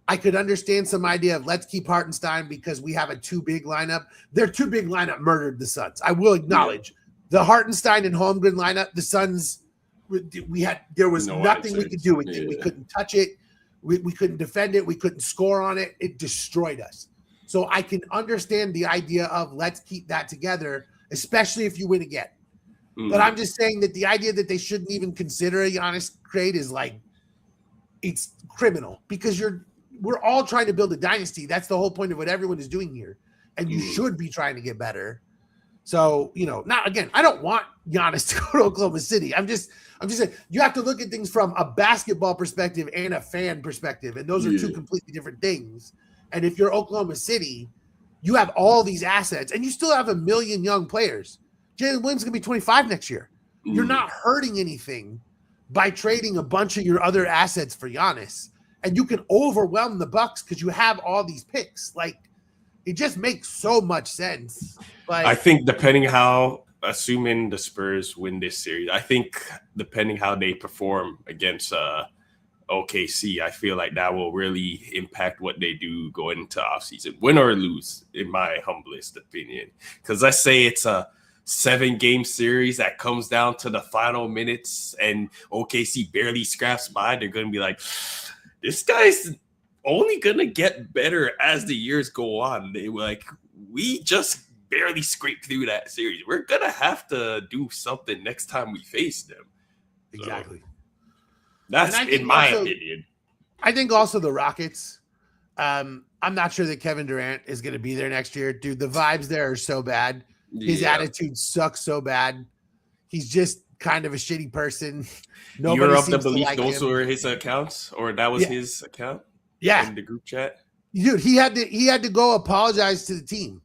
I could understand some idea of let's keep Hartenstein because we have a too big lineup. Their too big lineup murdered the Suns. I will acknowledge the Hartenstein and Holmgren lineup, the Suns, there was nothing we could do with it. We couldn't touch it. We couldn't defend it. We couldn't score on it. It destroyed us. So I can understand the idea of let's keep that together, especially if you win again. But I'm just saying that the idea that they shouldn't even consider a Giannis trade is like, it's criminal, because we're all trying to build a dynasty. That's the whole point of what everyone is doing here. And you should be trying to get better. So, you know, I don't want Giannis to go to Oklahoma City. I'm just saying you have to look at things from a basketball perspective and a fan perspective. And those are two completely different things. And if you're Oklahoma City, you have all these assets and you still have a million young players. Jalen Williams is going to be 25 next year. You're not hurting anything by trading a bunch of your other assets for Giannis. And you can overwhelm the Bucks because you have all these picks. Like, it just makes so much sense. But I think assuming the Spurs win this series, I think depending how they perform against OKC, I feel like that will really impact what they do going into offseason, win or lose, in my humblest opinion. Because let's say it's a 7-game series that comes down to the final minutes and OKC barely scraps by, they're going to be like, this guy's only going to get better as the years go on. They were like, we just barely scraped through that series. We're going to have to do something next time we face them. Exactly. So, that's in my opinion. I think also the Rockets. I'm not sure that Kevin Durant is going to be there next year. Dude, the vibes there are so bad. His attitude sucks so bad. He's just kind of a shitty person. You're of the belief those were his accounts, or that was his account? Yeah. In the group chat? Dude, he had to go apologize to the team,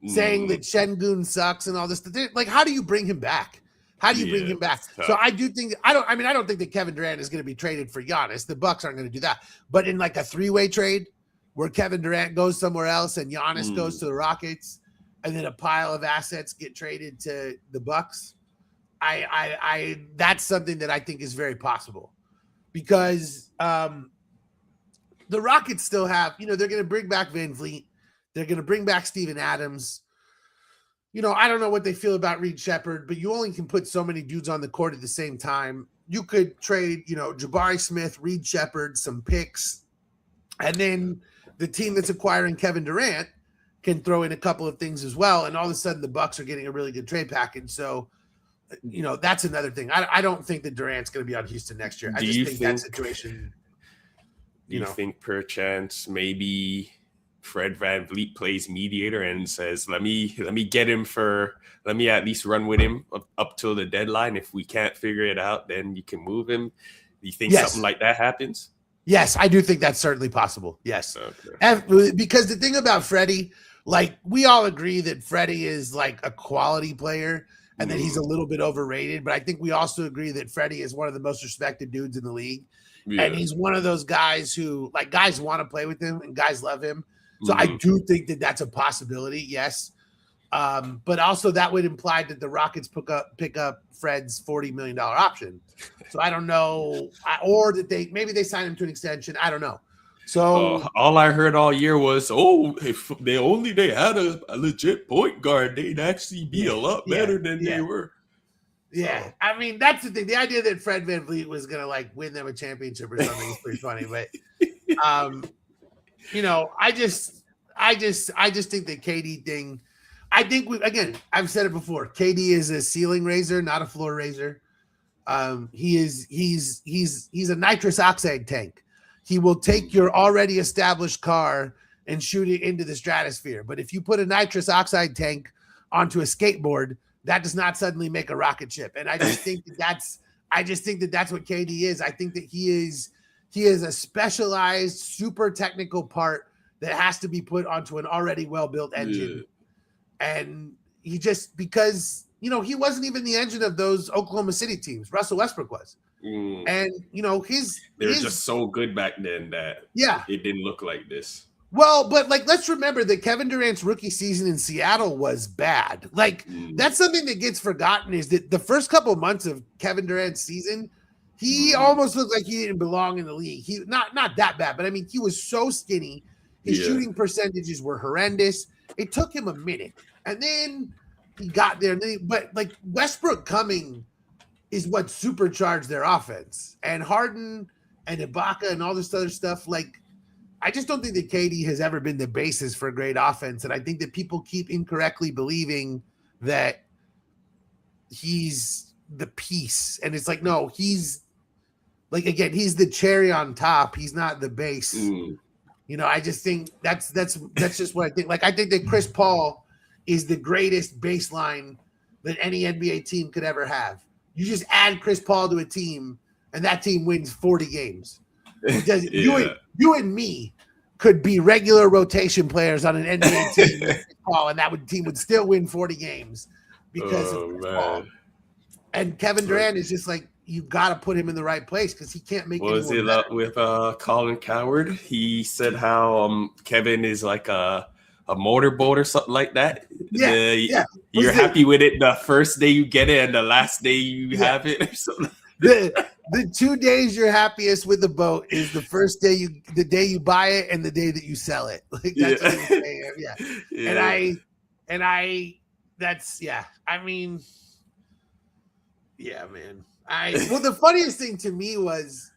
saying that Şengün sucks and all this. Like, how do you bring him back? How do you bring him back? So I do think I don't think that Kevin Durant is going to be traded for Giannis. The Bucks aren't going to do that. But in like a 3-way trade where Kevin Durant goes somewhere else and Giannis goes to the Rockets, and then a pile of assets get traded to the Bucks, I that's something that I think is very possible, because the Rockets still have, they're going to bring back Van Vliet, they're going to bring back Steven Adams. I don't know what they feel about Reed Shepherd, but you only can put so many dudes on the court at the same time. You could trade, Jabari Smith, Reed Shepherd, some picks, and then the team that's acquiring Kevin Durant can throw in a couple of things as well. And all of a sudden the Bucks are getting a really good trade package. So, that's another thing. I don't think that Durant's going to be on Houston next year. I just think that situation. Do you think perchance maybe Fred VanVleet plays mediator and says, let me at least run with him up till the deadline. If we can't figure it out, then you can move him. Do you think something like that happens? Yes, I do think that's certainly possible. Yes. Okay. And because the thing about Freddie, like, we all agree that Freddie is like a quality player and that he's a little bit overrated. But I think we also agree that Freddie is one of the most respected dudes in the league. Yeah. And he's one of those guys who, like, guys want to play with him and guys love him. So I do think that that's a possibility, yes. But also that would imply that the Rockets pick up Fred's $40 million option. So I don't know. Or that maybe they sign him to an extension. I don't know. So all I heard all year was, if they had a legit point guard, they'd actually be a lot better than they were. Yeah, so. I mean, that's the thing. The idea that Fred VanVleet was gonna like win them a championship or something is pretty funny. But I just think the KD thing. I think I've said it before. KD is a ceiling raiser, not a floor raiser. He's a nitrous oxide tank. He will take your already established car and shoot it into the stratosphere. But if you put a nitrous oxide tank onto a skateboard, that does not suddenly make a rocket ship. And I just think that's what KD is. I think that he is a specialized, super technical part that has to be put onto an already well-built engine. Yeah. And he just, because, he wasn't even the engine of those Oklahoma City teams. Russell Westbrook was. And, they were just so good back then that it didn't look like this. Well, but let's remember that Kevin Durant's rookie season in Seattle was bad. That's something that gets forgotten, is that the first couple of months of Kevin Durant's season, he almost looked like he didn't belong in the league. He not that bad, but I mean, he was so skinny. His shooting percentages were horrendous. It took him a minute, and then he got there. But Westbrook coming is what supercharged their offense, and Harden and Ibaka and all this other stuff. I just don't think that KD has ever been the basis for a great offense. And I think that people keep incorrectly believing that he's the piece. And it's no, he's he's the cherry on top. He's not the base. I just think that's just what I think. I think that Chris Paul is the greatest baseline that any NBA team could ever have. You just add Chris Paul to a team and that team wins 40 games. Because you and me could be regular rotation players on an NBA team, and that team would still win 40 games because of Chris Paul. And Kevin Durant is just you got to put him in the right place because he can't make. Was it up with Colin Coward? He said how Kevin is like a motorboat or something like that. Yeah. You're happy with it the first day you get it and the last day you have it or something. the 2 days you're happiest with the boat is the day you buy it and the day that you sell it. Like that's what he was saying. Yeah. Yeah. I mean, yeah, man. Well, the funniest thing to me was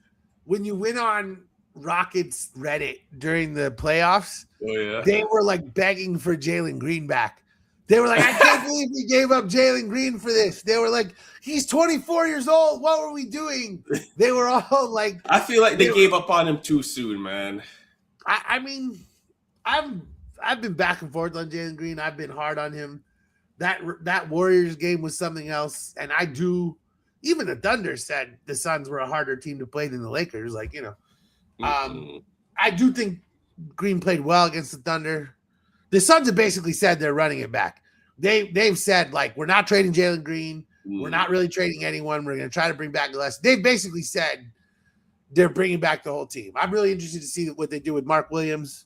when you went on Rockets Reddit during the playoffs, Oh yeah. they were like begging for Jalen Green back. They were like, I can't believe we gave up Jalen Green for this. They were like, he's 24 years old. What were we doing? They were all like, I feel like they gave up on him too soon, man. I mean, I've been back and forth on Jalen Green. I've been hard on him. That Warriors game was something else, and even the Thunder said the Suns were a harder team to play than the Lakers. Like, I do think Green played well against the Thunder. The Suns have basically said they're running it back. They've said, like, we're not trading Jalen Green. We're not really trading anyone. We're going to try to bring back less. They basically said they're bringing back the whole team. I'm really interested to see what they do with Mark Williams.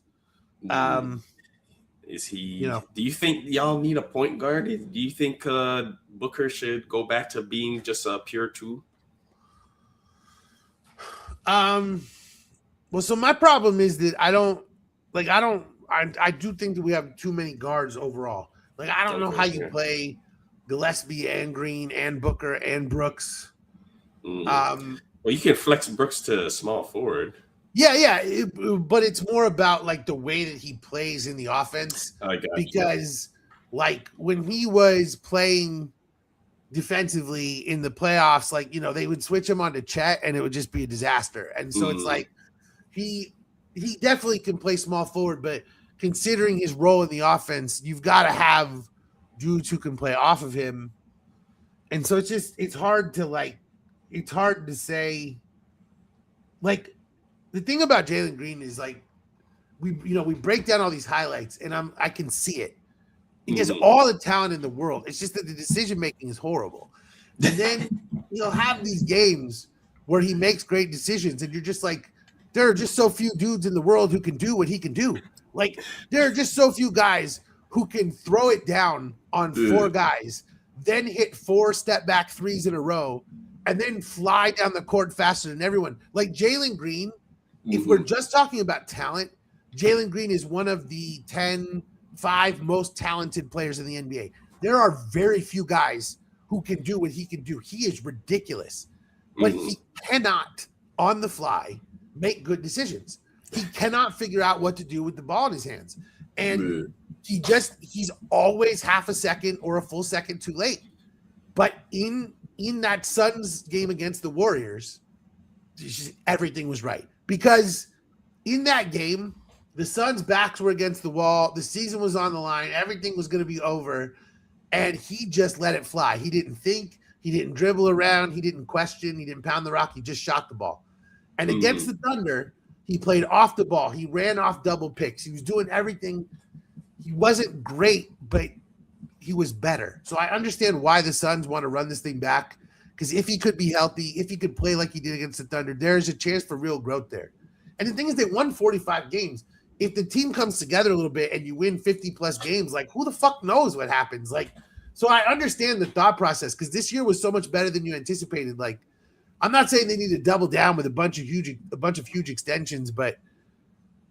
Is he? Do you think y'all need a point guard? Do you think Booker should go back to being just a pure two? Well, so my problem is that I do think that we have too many guards overall. Like, I don't know how you play Gillespie and Green and Booker and Brooks. Well, you can flex Brooks to small forward. Yeah, but it's more about like the way that he plays in the offense. Because like when he was playing defensively in the playoffs, like, they would switch him onto Chet and it would just be a disaster. And so it's like he definitely can play small forward, but considering his role in the offense, you've got to have dudes who can play off of him. And so it's hard to say, like, the thing about Jalen Green is, like, we break down all these highlights and I can see it. He has all the talent in the world. It's just that the decision making is horrible. And then he'll have these games where he makes great decisions and you're just like, there are just so few dudes in the world who can do what he can do. Like, there are just so few guys who can throw it down on four guys, then hit 4 step back threes in a row, and then fly down the court faster than everyone. Like Jalen Green, if we're just talking about talent, Jalen Green is one of the 5 most talented players in the NBA. There are very few guys who can do what he can do. He is ridiculous, but he cannot, on the fly, make good decisions. He cannot figure out what to do with the ball in his hands. And he's always half a second or a full second too late. But in that Suns game against the Warriors, everything was right. Because in that game, the Suns' backs were against the wall. The season was on the line. Everything was going to be over. And he just let it fly. He didn't think. He didn't dribble around. He didn't question. He didn't pound the rock. He just shot the ball. And against the Thunder, he played off the ball. He ran off double picks. He was doing everything. He wasn't great, but he was better. So I understand why the Suns want to run this thing back, because if he could be healthy, if he could play like he did against the Thunder, there's a chance for real growth there. And the thing is, they won 45 games. If the team comes together a little bit and you win 50-plus games, like, who the fuck knows what happens? Like, so I understand the thought process, because this year was so much better than you anticipated. Like, I'm not saying they need to double down with a bunch of huge extensions, but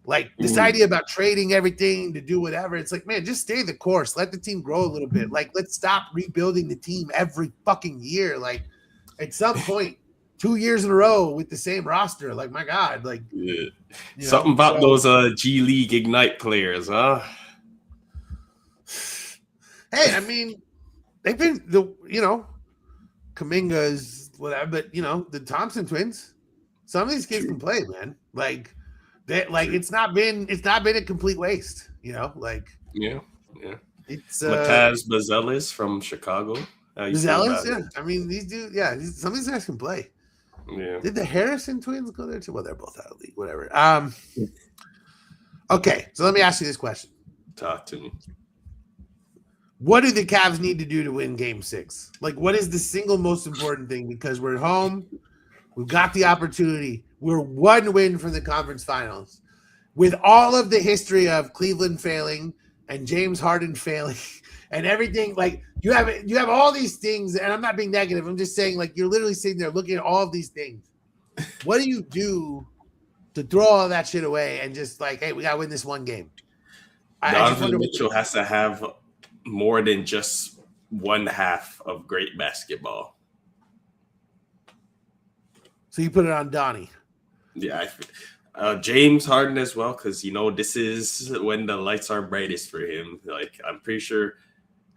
like this idea about trading everything to do whatever, it's like, man, just stay the course. Let the team grow a little bit. Like, let's stop rebuilding the team every fucking year. Like, at some point, 2 years in a row with the same roster, like, my God, like, something about those G League Ignite players, huh? Hey, I mean, they've been Kuminga's whatever, but the Thompson twins, some of these kids can play, man. Like, it's not been a complete waste, like. Yeah. It's Mataz Bazelis from Chicago. Bazelis, yeah. I mean, these dudes, some of these guys can play. Yeah. Did the Harrison twins go there too? Well, they're both out of the league, whatever. Okay, so let me ask you this question. Talk to me. What do the Cavs need to do to win Game 6? Like, what is the single most important thing? Because we're at home, we've got the opportunity. We're 1 win from the conference finals. With all of the history of Cleveland failing and James Harden failing and everything. Like you have all these things, and I'm not being negative. I'm just saying, like, you're literally sitting there looking at all of these things. What do you do to throw all that shit away and just like, hey, we gotta win this one game? I just Donovan wonder. Mitchell has to have more than just one half of great basketball. So you put it on Donnie. Yeah, James Harden as well, because this is when the lights are brightest for him. Like, I'm pretty sure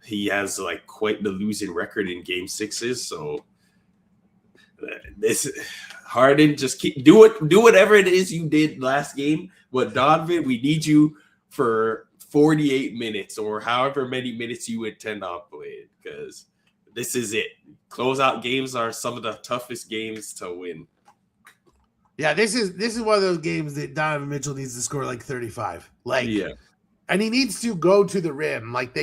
he has like quite the losing record in game sixes. So this Harden, just do whatever it is you did last game. But Donovan, we need you for 48 minutes or however many minutes you intend on playing, because this is it. Closeout games are some of the toughest games to win. Yeah, this is one of those games that Donovan Mitchell needs to score like 35. Like, yeah. And he needs to go to the rim. Like,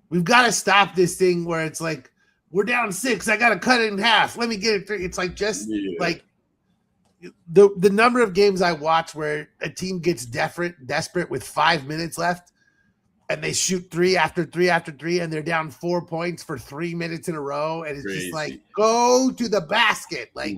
we've got to stop this thing where it's like, we're down 6. I got to cut it in half. Let me get it 3. It's like like the number of games I watch where a team gets desperate with 5 minutes left and they shoot 3 after 3 after 3 and they're down 4 points for 3 minutes in a row. And it's just like, go to the basket. Like,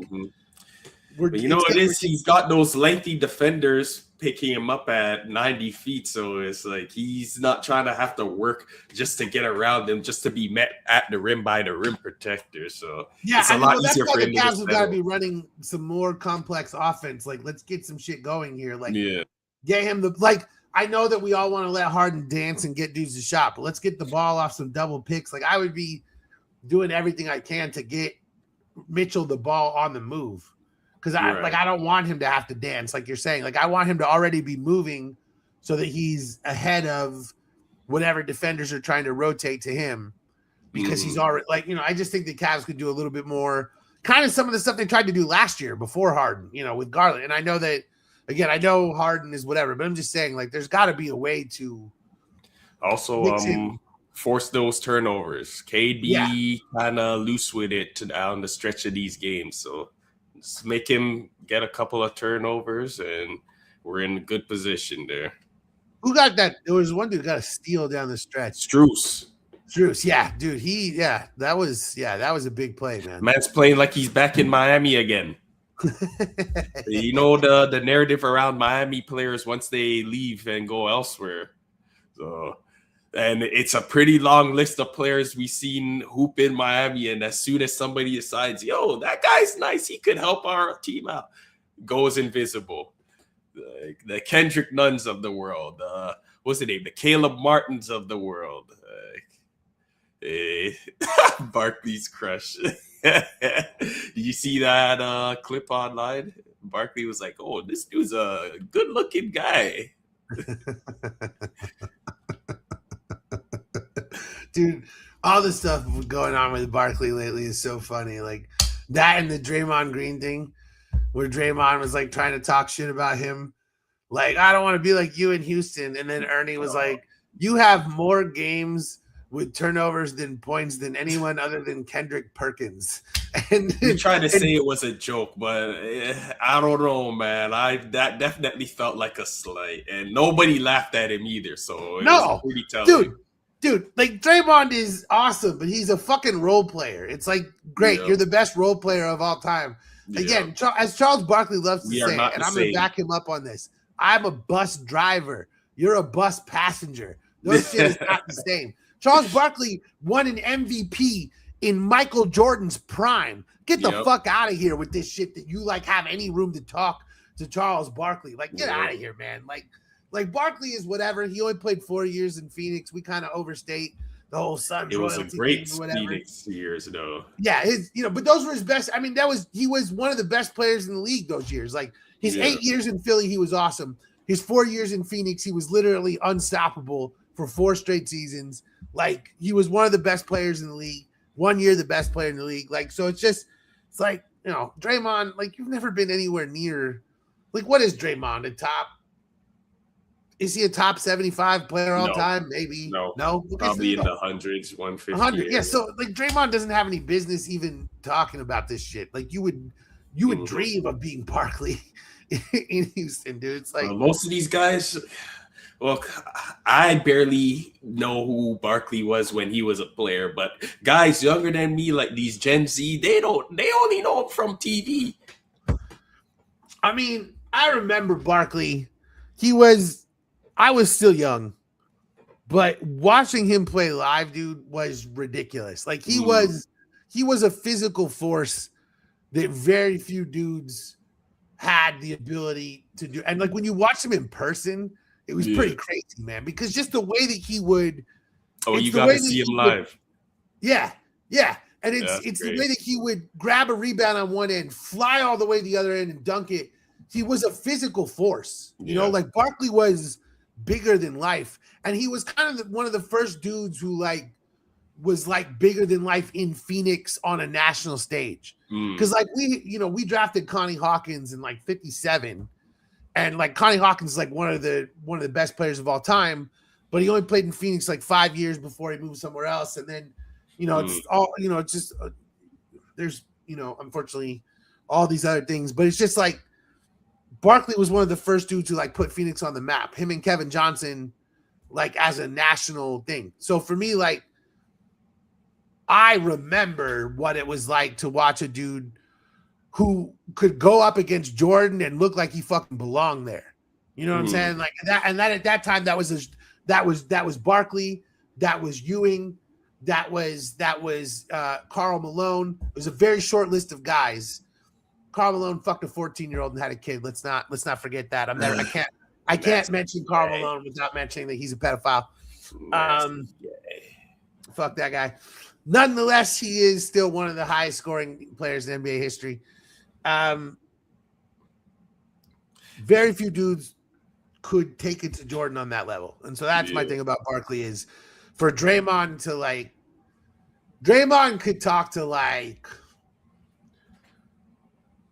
but it is, he's got those lengthy defenders picking him up at 90 feet. So it's like he's not trying to have to work just to get around them, just to be met at the rim by the rim protector. So it's a lot easier for him. The Cavs have got to be running some more complex offense. Like, let's get some shit going here. Like, get him I know that we all want to let Harden dance and get dudes a shot, but let's get the ball off some double picks. Like, I would be doing everything I can to get Mitchell the ball on the move. Because I don't want him to have to dance, like you're saying. Like, I want him to already be moving so that he's ahead of whatever defenders are trying to rotate to him. Because he's already I just think the Cavs could do a little bit more, kind of some of the stuff they tried to do last year before Harden, with Garland. And I know that, again, I know Harden is whatever, but I'm just saying, like, there's got to be a way to also force those turnovers. KD kind of loose with it down the stretch of these games, so just make him get a couple of turnovers, and we're in a good position there. Who got that? There was one dude who got a steal down the stretch. Strus, yeah, dude. That was a big play, man. Man's playing like he's back in Miami again. The narrative around Miami players once they leave and go elsewhere. So, and it's a pretty long list of players we've seen hoop in Miami. And as soon as somebody decides, that guy's nice, he could help our team out, goes invisible. The Kendrick Nuns of the world. What's the name? The Caleb Martins of the world. Barkley's crush. Did you see that clip online? Barkley was like, "Oh, this dude's a good-looking guy." Dude, all the stuff going on with Barkley lately is so funny. Like that and the Draymond Green thing, where Draymond was like trying to talk shit about him. Like, I don't want to be like you in Houston. And then Ernie was like, you have more games with turnovers than points than anyone other than Kendrick Perkins. And he tried to say it was a joke, but I don't know, man. That definitely felt like a slight, and nobody laughed at him either. So it was pretty telling. Dude, like Draymond is awesome, but he's a fucking role player. It's like, great, you're the best role player of all time. Again, as Charles Barkley loves to say, and I'm going to back him up on this, I'm a bus driver. You're a bus passenger. Those shit is not the same. Charles Barkley won an MVP in Michael Jordan's prime. Get the fuck out of here with this shit that you like have any room to talk to Charles Barkley. Like, get out of here, man. Like Barkley is whatever. He only played 4 years in Phoenix. We kind of overstate the whole Suns. It was a great Phoenix years though. Yeah, but those were his best. I mean, he was one of the best players in the league those years. Like his 8 years in Philly, he was awesome. His 4 years in Phoenix, he was literally unstoppable for 4 straight seasons. Like, he was one of the best players in the league. 1 year, the best player in the league. Like, so it's like, Draymond, like, you've never been anywhere near. Like, what is Draymond? Is he a top 75 player all time? Maybe. No. Okay, probably in the hundreds, 150. 100. Yeah, so, like, Draymond doesn't have any business even talking about this shit. Like, you would dream of being Barkley in Houston, dude. It's like most of these guys, Well, I barely know who Barkley was when he was a player, but guys younger than me, like these Gen Z, they only know him from TV. I mean, I remember Barkley. I was still young, but watching him play live, dude, was ridiculous. Like he was a physical force that very few dudes had the ability to do. And like when you watch him in person, it was pretty crazy, man, because just the way that he would. Oh, you got to see him live. Yeah. And it's the way that he would grab a rebound on one end, fly all the way to the other end and dunk it. He was a physical force, you know, like Barkley was bigger than life. And he was kind of one of the first dudes who was bigger than life in Phoenix on a national stage. Because like we drafted Connie Hawkins in like 57. And like Connie Hawkins is like one of the best players of all time, but he only played in Phoenix like 5 years before he moved somewhere else. And then, it's all, it's just there's, unfortunately all these other things, but it's just like Barkley was one of the first dudes to like put Phoenix on the map, him and Kevin Johnson, like as a national thing. So for me, like I remember what it was like to watch a dude who could go up against Jordan and look like he fucking belonged there. You know what I'm saying? Like that at that time, that was Barkley, that was Ewing, that was Karl Malone. It was a very short list of guys. Karl Malone fucked a 14-year-old and had a kid. Let's not forget that. I can't mention Karl Malone without mentioning that he's a pedophile. Fuck that guy. Nonetheless, he is still one of the highest scoring players in NBA history. Very few dudes could take it to Jordan on that level. And so that's my thing about Barkley is for Draymond to Draymond could talk to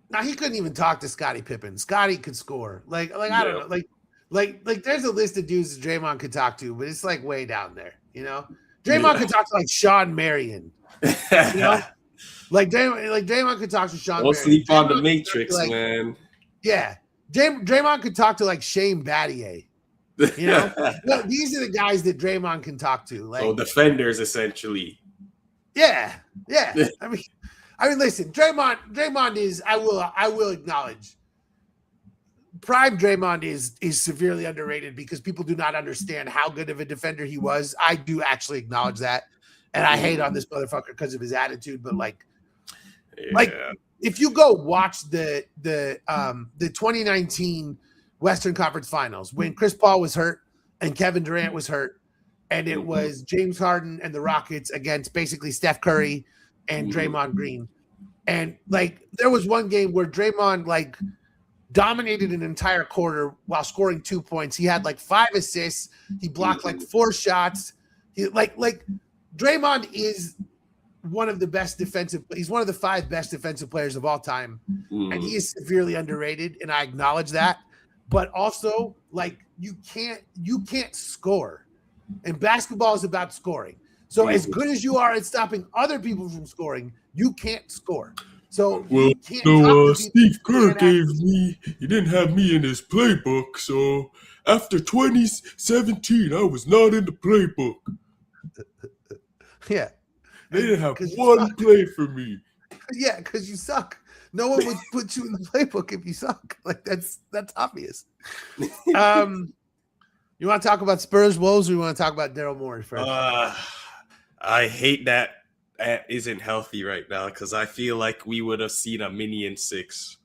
now he couldn't even talk to Scottie Pippen. Scottie could score. I don't know. Like there's a list of dudes that Draymond could talk to, but it's like way down there, Draymond could talk to like Sean Marion. Like Draymond could talk to Sean Marion. Don't sleep on the Matrix, man. Yeah. Draymond could talk to like Shane Battier. Well, these are the guys that Draymond can talk to. Like defenders, essentially. Yeah. I mean, listen, Draymond is. I will acknowledge. Prime Draymond is severely underrated because people do not understand how good of a defender he was. I do actually acknowledge that, and I hate on this motherfucker because of his attitude. But if you go watch the 2019 Western Conference Finals when Chris Paul was hurt and Kevin Durant was hurt, and it was James Harden and the Rockets against basically Steph Curry and Draymond Green, and there was one game where Draymond dominated an entire quarter while scoring 2 points. He had 5 assists. He blocked 4 shots. He Draymond is one of the best defensive. He's one of the 5 best defensive players of all time, and he is severely underrated. And I acknowledge that. But also, you can't score, and basketball is about scoring. So as good as you are at stopping other people from scoring, you can't score. So Steve Kerr he didn't have me in his playbook. So after 2017, I was not in the playbook. Yeah. They didn't have one play for me. Yeah, because you suck. No one would put you in the playbook if you suck. That's obvious. You want to talk about Spurs Wolves, or you want to talk about Daryl Morey first? I hate that Ant isn't healthy right now because I feel like we would have seen a minion 6.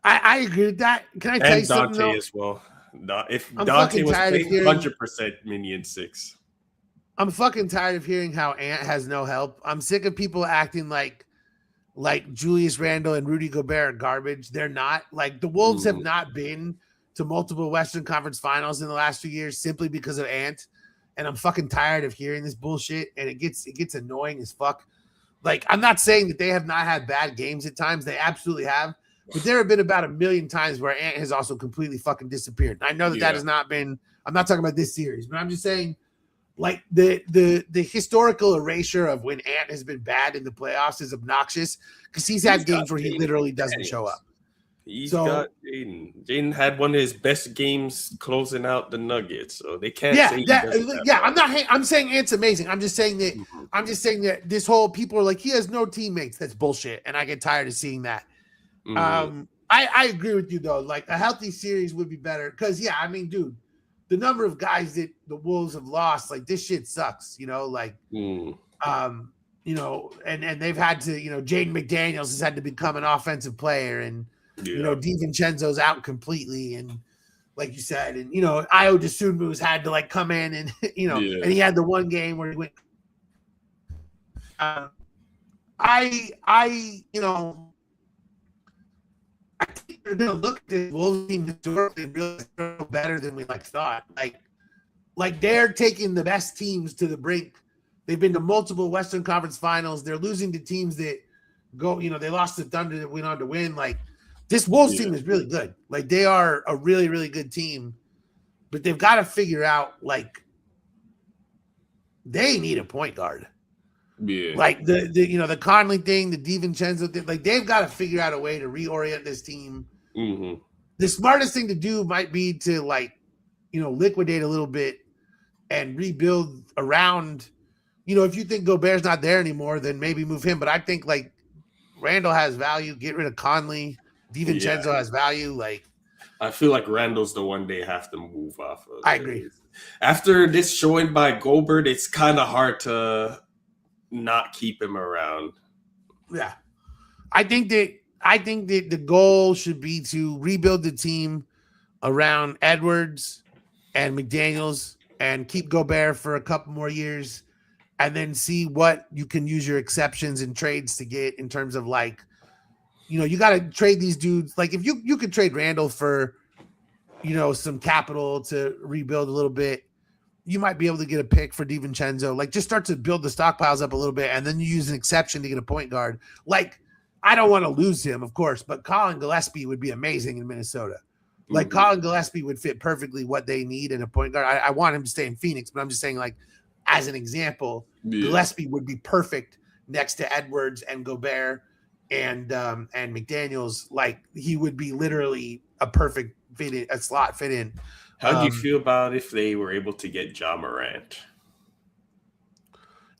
I agree with that. Can I tell you something? Dante as well. If Dante was playing, 100% minion 6. I'm fucking tired of hearing how Ant has no help. I'm sick of people acting like Julius Randle and Rudy Gobert are garbage. They're not. The Wolves have not been to multiple Western Conference Finals in the last 2 years simply because of Ant. And I'm fucking tired of hearing this bullshit, and it gets annoying as fuck. I'm not saying that they have not had bad games at times. They absolutely have. But there have been about 1 million times where Ant has also completely fucking disappeared. I know that has not been – I'm not talking about this series, but I'm just saying the historical erasure of when Ant has been bad in the playoffs is obnoxious because he's had games where he literally doesn't show up. He's So got Jaden. Jaden had one of his best games closing out the Nuggets, so they can't yeah, say he doesn't have I'm saying Ant's amazing. I'm just saying that this whole people are like he has no teammates. That's bullshit, and I get tired of seeing that. I agree with you though. Like a healthy series would be better because I mean, dude, the number of guys that the Wolves have lost, like this shit sucks. And they've had to, Jaden McDaniels has had to become an offensive player, and DiVincenzo's out completely, and like you said, and Io DeSunmu's had to like come in and and he had the one game where he went. I think they're gonna look at the Wolves team historically really better than we thought. Like they're taking the best teams to the brink. They've been to multiple Western Conference Finals. They're losing to teams that go. They lost to Thunder that went on to win. Like this Wolves team is really good. Like they are a really really good team, but they've got to figure out like they need a point guard. Yeah. Like the Conley thing, the DiVincenzo thing, like they've got to figure out a way to reorient this team. Mm-hmm. The smartest thing to do might be to liquidate a little bit and rebuild around. If you think Gobert's not there anymore, then maybe move him. But I think like Randall has value. Get rid of Conley. DiVincenzo has value. Like I feel like Randall's the one they have to move off of. I agree. After this showing by Gobert, it's kind of hard to not keep him around. Yeah. I think that the goal should be to rebuild the team around Edwards and McDaniels and keep Gobert for a couple more years and then see what you can use your exceptions and trades to get in terms of you got to trade these dudes. Like if you could trade Randall for, some capital to rebuild a little bit, you might be able to get a pick for DiVincenzo. Like just start to build the stockpiles up a little bit, and then you use an exception to get a point guard. Like I don't want to lose him, of course, but Colin Gillespie would be amazing in Minnesota. Like Colin Gillespie would fit perfectly what they need in a point guard. I want him to stay in Phoenix, but I'm just saying, like as an example, Gillespie would be perfect next to Edwards and Gobert and McDaniels. Like he would be literally a perfect fit in, a slot fit in. How do you feel about if they were able to get Ja Morant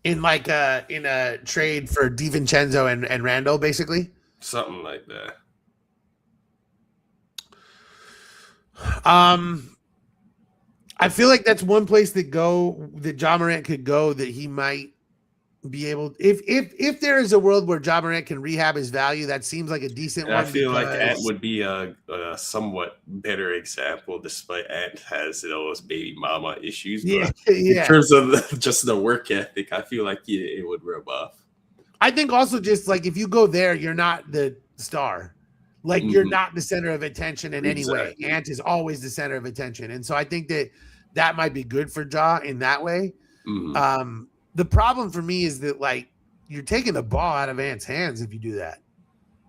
in a trade for DiVincenzo and Randall, basically? Something like that. I feel like that's one place that Ja Morant could go that he might be able. If there is a world where Ja Morant can rehab his value, that seems like a decent one. I feel like Ant would be a somewhat better example, despite Ant has those baby mama issues. But in terms of just the work ethic, I feel like it would rub off. I think also just like if you go there, you're not the star. Like you're not the center of attention in any way. Ant is always the center of attention. And so I think that might be good for Ja in that way. The problem for me is that like you're taking the ball out of Ant's hands if you do that,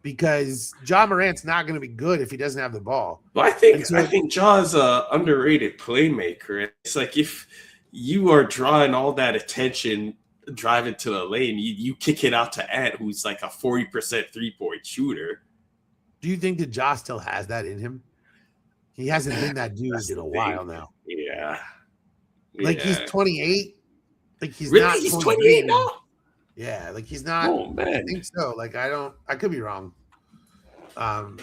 because Ja Morant's not going to be good if he doesn't have the ball. Well, I think Ja's a underrated playmaker. It's like if you are drawing all that attention, driving to the lane, you kick it out to Ant, who's like a 40% 3-point shooter. Do you think that Ja still has that in him? He hasn't been that dude in a while now. Yeah. Like he's 28. Like he's really? not. He's 28 now? Yeah, like he's not. Oh man. I think so. Like I could be wrong. But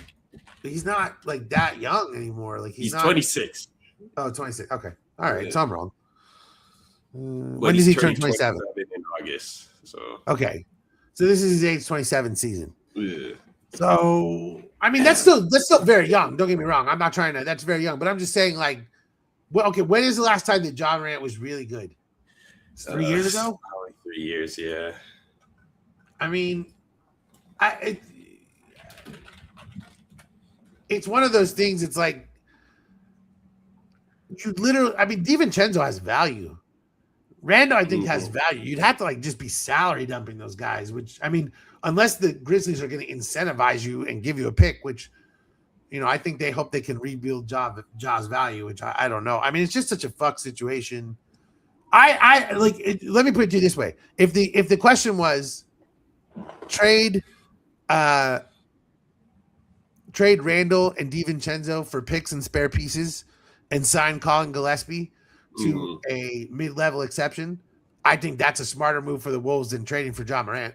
he's not like that young anymore. Like he's not, 26. Oh, 26. Okay. All right. Yeah. So I'm wrong. When does he turn 27? In August. So okay. So this is his age 27 season. Yeah. So I mean that's still very young. Don't get me wrong. I'm not trying to. That's very young. But I'm just saying like, well, okay. When is the last time that Ja Morant was really good? 3 years ago? Probably 3 years, yeah. I mean, it's one of those things. It's like you literally. I mean, DiVincenzo has value. Randall, I think, has value. You'd have to like just be salary dumping those guys. Which I mean, unless the Grizzlies are going to incentivize you and give you a pick, which I think they hope they can rebuild Ja's value. Which I don't know. I mean, it's just such a fuck situation. I like it, let me put it to you this way. If the question was trade trade Randall and DiVincenzo for picks and spare pieces and sign Colin Gillespie to a mid-level exception, I think that's a smarter move for the Wolves than trading for John Morant.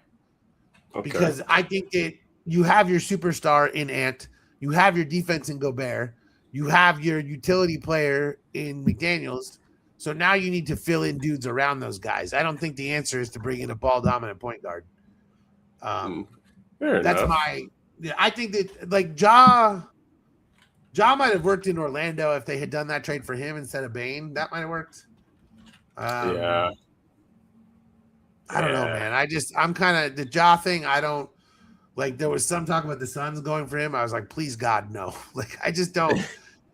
Okay. Because I think that you have your superstar in Ant, you have your defense in Gobert, you have your utility player in McDaniels. So now you need to fill in dudes around those guys. I don't think the answer is to bring in a ball-dominant point guard. That's enough. I think that like Ja might have worked in Orlando if they had done that trade for him instead of Bane. That might have worked. Yeah. I don't know, man. I'm kind of the Ja thing. I don't like. There was some talk about the Suns going for him. I was like, please God, no. Like, I just don't.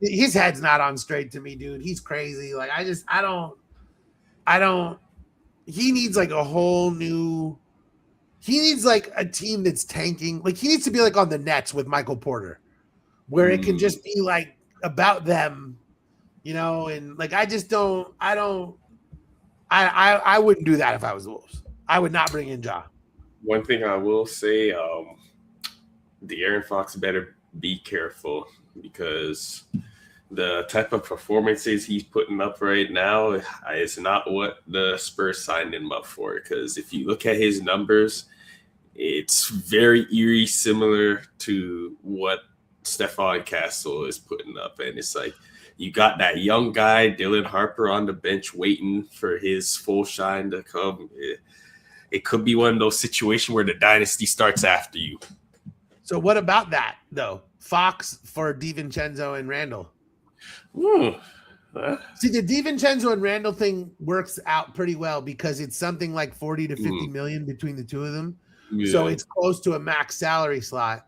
His head's not on straight to me, dude. He's crazy. Like, I don't. He needs like a whole new. He needs like a team that's tanking. Like, he needs to be like on the Nets with Michael Porter, where it can just be like about them, you know. And like, I wouldn't do that if I was the Wolves. I would not bring in Ja. One thing I will say, De'Aaron Fox better be careful because the type of performances he's putting up right now is not what the Spurs signed him up for. Because if you look at his numbers, it's very eerie similar to what Stephon Castle is putting up. And it's like, you got that young guy, Dylan Harper, on the bench waiting for his full shine to come. It could be one of those situations where the dynasty starts after you. So what about that, though? Fox for DiVincenzo and Randall. See, the DiVincenzo and Randall thing works out pretty well because it's something like 40 to 50 million between the two of them. Yeah. So it's close to a max salary slot.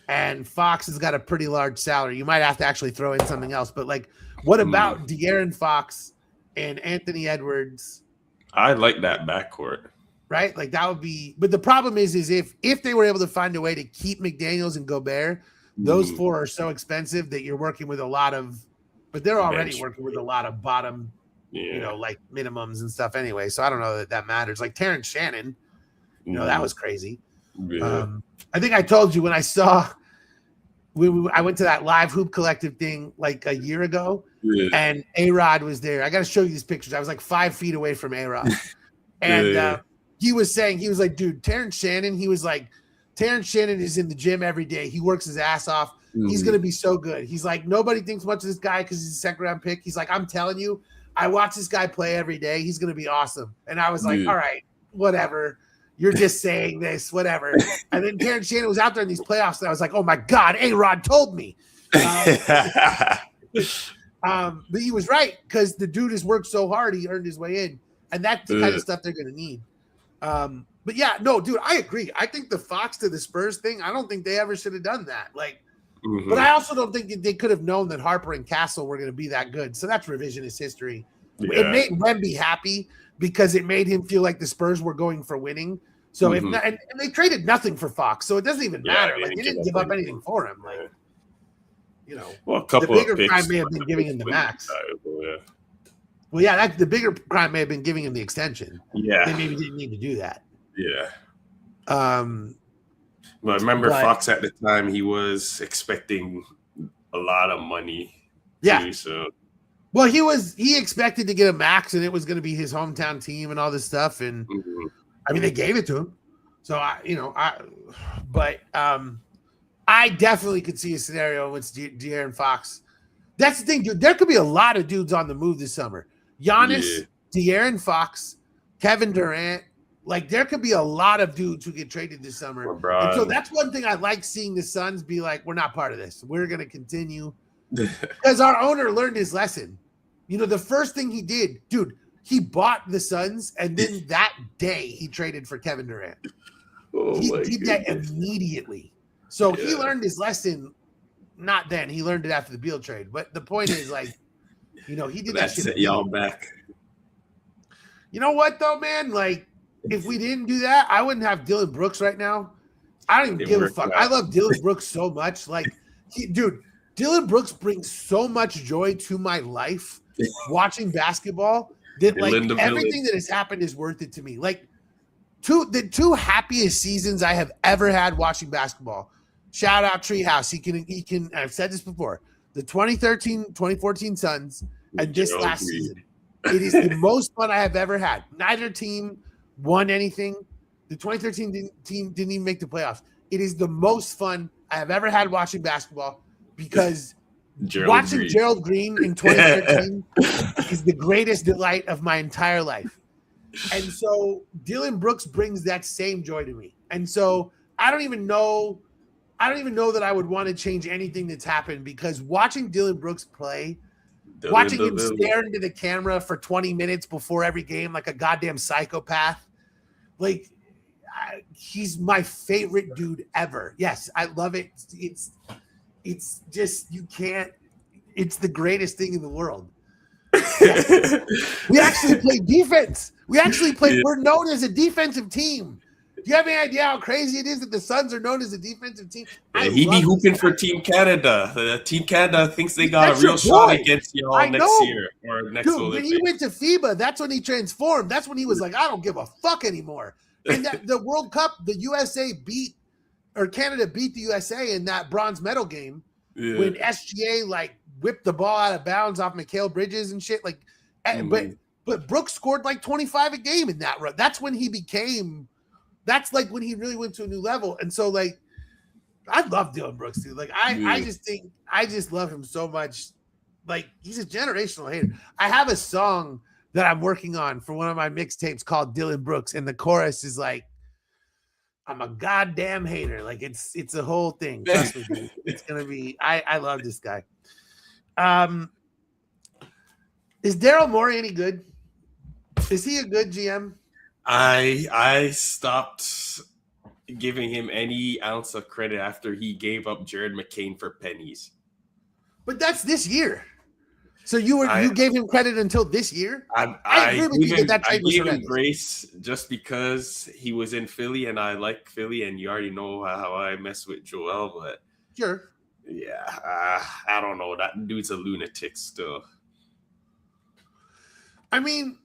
And Fox has got a pretty large salary. You might have to actually throw in something else. But, like, what about De'Aaron Fox and Anthony Edwards? I like that backcourt. Right? Like, that would be – but the problem is if they were able to find a way to keep McDaniels and Gobert, those four are so expensive that you're working with a lot of – but they're already working with a lot of bottom, you know, like minimums and stuff anyway. So I don't know that matters. Like Terrence Shannon, you know, that was crazy. Yeah. I think I told you when I saw I went to that live Hoop Collective thing like a year ago, and A-Rod was there. I got to show you these pictures. I was like 5 feet away from A-Rod. And he was like, dude, Terrence Shannon is in the gym every day. He works his ass off. He's going to be so good. He's like, nobody thinks much of this guy because he's a second-round pick. He's like, I'm telling you, I watch this guy play every day. He's going to be awesome. And I was like, all right, whatever. You're just saying this, whatever. And then Terrence Shannon was out there in these playoffs, and I was like, oh, my God, A-Rod told me. But he was right because the dude has worked so hard, he earned his way in. And that's the kind of stuff they're going to need. But, yeah, no, dude, I agree. I think the Fox to the Spurs thing, I don't think they ever should have done that. Like, but I also don't think that they could have known that Harper and Castle were going to be that good. So that's revisionist history. Yeah. It made Wemby happy because it made him feel like the Spurs were going for winning. So if not, and they traded nothing for Fox, so it doesn't even matter. Like, they didn't give up anything for him. Like, you know, well, a couple the bigger of picks crime may have been giving him the max. Well, yeah, the bigger crime may have been giving him the extension. Yeah, they maybe didn't need to do that. Yeah. But remember, Fox at the time, he was expecting a lot of money. Yeah. Too, so. Well, he expected to get a max, and it was going to be his hometown team and all this stuff. And I mean, they gave it to him. So I definitely could see a scenario with De'Aaron Fox. That's the thing, dude. There could be a lot of dudes on the move this summer. Giannis, De'Aaron Fox, Kevin Durant. Like, there could be a lot of dudes who get traded this summer. And so that's one thing I like seeing the Suns be like, we're not part of this. We're going to continue. Because our owner learned his lesson. You know, the first thing he did, dude, he bought the Suns, and then that day he traded for Kevin Durant. He did that immediately. So he learned his lesson. Not then. He learned it after the Beal trade. But the point is, like, you know, he did that shit. Set y'all back. You know what, though, man? Like, if we didn't do that, I wouldn't have Dylan Brooks right now. I don't even give a fuck. I love Dylan Brooks so much. Like, dude, Dylan Brooks brings so much joy to my life watching basketball that, like, everything that has happened is worth it to me. Like, the two happiest seasons I have ever had watching basketball, Shout out Treehouse. He can. I've said this before. The 2013-2014 Suns and this Gerald last Green. season. It is the most fun I have ever had. Neither team won anything. The 2013 team didn't even make the playoffs. It is the most fun I have ever had watching basketball because watching Gerald Green in 2013 is the greatest delight of my entire life. And so Dylan Brooks brings that same joy to me. And so I don't even know that I would want to change anything that's happened because watching Dylan Brooks play, watching him stare into the camera for 20 minutes before every game like a goddamn psychopath, like he's my favorite dude ever. Yes, I love it. It's just you can't. It's the greatest thing in the world. Yes. We actually play defense. We're known as a defensive team. Do you have any idea how crazy it is that the Suns are known as a defensive team? He be hooping for Team Canada. Team Canada thinks they got a real shot against y'all next year or next Dude, when he went to FIBA, that's when he transformed. That's when he was like, I don't give a fuck anymore. And that the World Cup, the USA Canada beat the USA in that bronze medal game when SGA like whipped the ball out of bounds off Mikal Bridges and shit. Like, but Brooks scored like 25 a game in that run. That's when he became. That's like when he really went to a new level. And so like, I love Dylan Brooks, dude. Like I just love him so much. Like he's a generational hater. I have a song that I'm working on for one of my mixtapes called Dylan Brooks. And the chorus is like, I'm a goddamn hater. Like it's a whole thing. Trust me, dude. It's going to be, I love this guy. Is Daryl Morey any good? Is he a good GM? I stopped giving him any ounce of credit after he gave up Jared McCain for pennies. But that's this year. So you gave him credit until this year? I gave him grace just because he was in Philly and I like Philly and you already know how I mess with Joel, but sure. Yeah, I don't know. That dude's a lunatic still. I mean,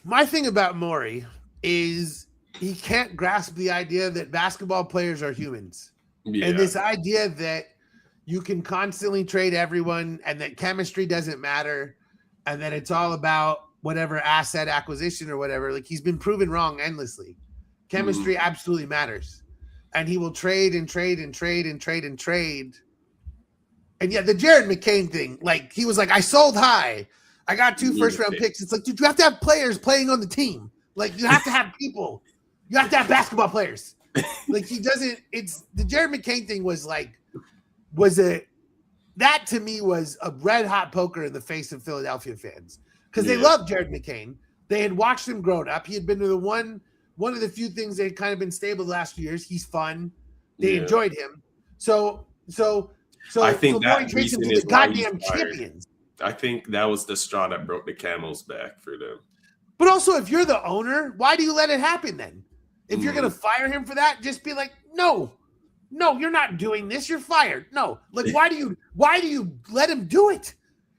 my thing about Morey is he can't grasp the idea that basketball players are humans. Yeah. And this idea that you can constantly trade everyone and that chemistry doesn't matter and that it's all about whatever asset acquisition or whatever. Like he's been proven wrong endlessly. Chemistry absolutely matters. And he will trade and trade and trade and trade and trade. And yeah, the Jared McCain thing, like he was like, I sold high. I got 2 first-round picks. It's like, dude, you have to have players playing on the team. Like, you have to have people. You have to have basketball players. Like, he doesn't – it's – the Jared McCain thing was that to me was a red-hot poker in the face of Philadelphia fans because they loved Jared McCain. They had watched him grow up. He had been to the one of the few things that had kind of been stable the last few years. He's fun. They enjoyed him. So I think that reason is the goddamn champions. I think that was the straw that broke the camel's back for them. But also, if you're the owner, why do you let it happen then? If you're going to fire him for that, just be like, no, you're not doing this. You're fired. No. Like, why do you let him do it?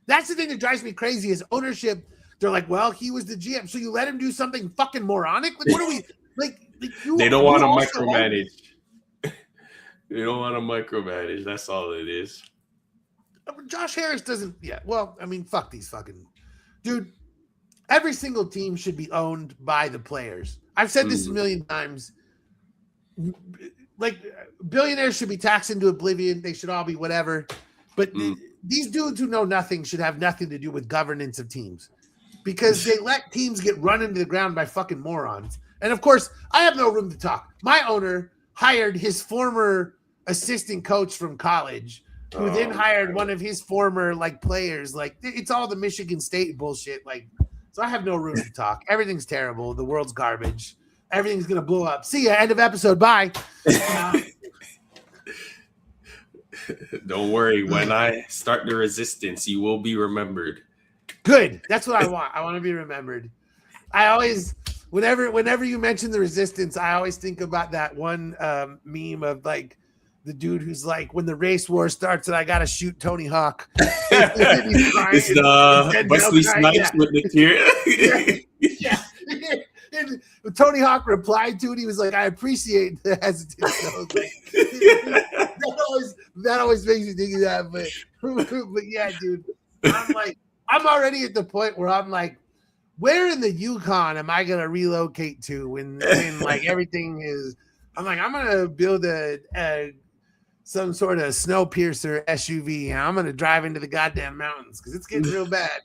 That's the thing that drives me crazy is ownership. They're like, well, he was the GM. So you let him do something fucking moronic? Like, what are we like they don't want to micromanage. They don't want to micromanage. That's all it is. Josh Harris doesn't. Yeah. Well, I mean, fuck these fucking dude. Every single team should be owned by the players. I've said this a million times. Like billionaires should be taxed into oblivion. They should all be whatever. But these dudes who know nothing should have nothing to do with governance of teams because they let teams get run into the ground by fucking morons. And of course, I have no room to talk. My owner hired his former assistant coach from college, who then hired one of his former like players. Like it's all the Michigan State bullshit. Like, so I have no room to talk. Everything's terrible. The world's garbage. Everything's gonna blow up. See ya. End of episode. Bye. Don't worry. When I start the resistance, you will be remembered. Good. That's what I want. I want to be remembered. I always, whenever you mention the resistance, I always think about that one meme of like the dude who's like, when the race war starts and I got to shoot Tony Hawk. It's Wesley Snipes with the tear. Yeah. And Tony Hawk replied to it. He was like, I appreciate the hesitancy. that always makes me think of that. But yeah, dude, I'm already at the point where I'm like, where in the Yukon am I gonna relocate to when like everything is? I'm like, I'm gonna build some sort of snow piercer SUV, and I'm gonna drive into the goddamn mountains because it's getting real bad.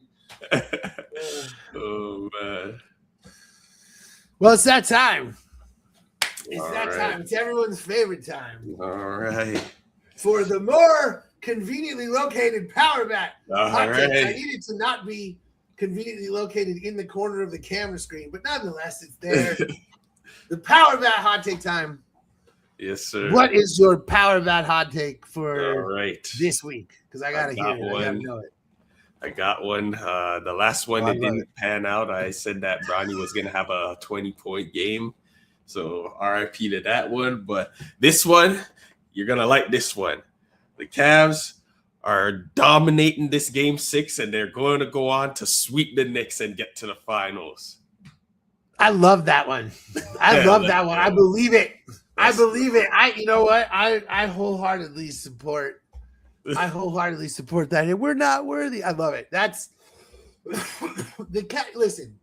Oh man. Well, it's that time. It's All that right. time. It's everyone's favorite time. All right. For the more conveniently located power bat hot takes. I need it to not be conveniently located in the corner of the camera screen, but nonetheless, it's there. The power bat hot take time. Yes, sir. What is your power bat hot take for this week? Because I gotta hear it. I gotta know it. I got one. The last one that didn't pan out. I said that Bronny was gonna have a 20-point game. So RIP to that one. But this one, you're gonna like this one. The Cavs are dominating this game 6, and they're going to go on to sweep the Knicks and get to the finals. I love that one. I love that one. I believe it. I believe it. You know what? I wholeheartedly support. I wholeheartedly support that. And we're not worthy. I love it. That's listen,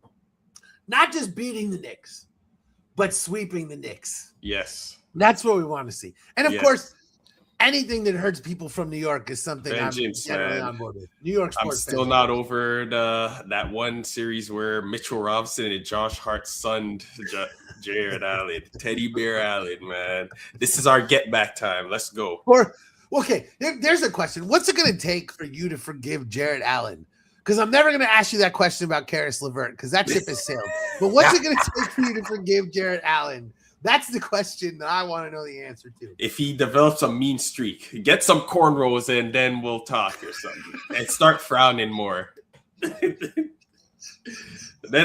not just beating the Knicks, but sweeping the Knicks. Yes. That's what we want to see. And of course, anything that hurts people from New York is something I'm generally on board with. New York sports. I'm still not over that one series where Mitchell Robinson and Josh Hart sunned Jared Allen, Teddy Bear Allen, man. This is our get back time. Let's go. Okay, there's a question. What's it going to take for you to forgive Jared Allen? Because I'm never going to ask you that question about Karis LeVert because that ship has sailed. But what's it going to take for you to forgive Jared Allen? That's the question that I want to know the answer to. If he develops a mean streak, get some cornrows and then we'll talk or something. And start frowning more. Then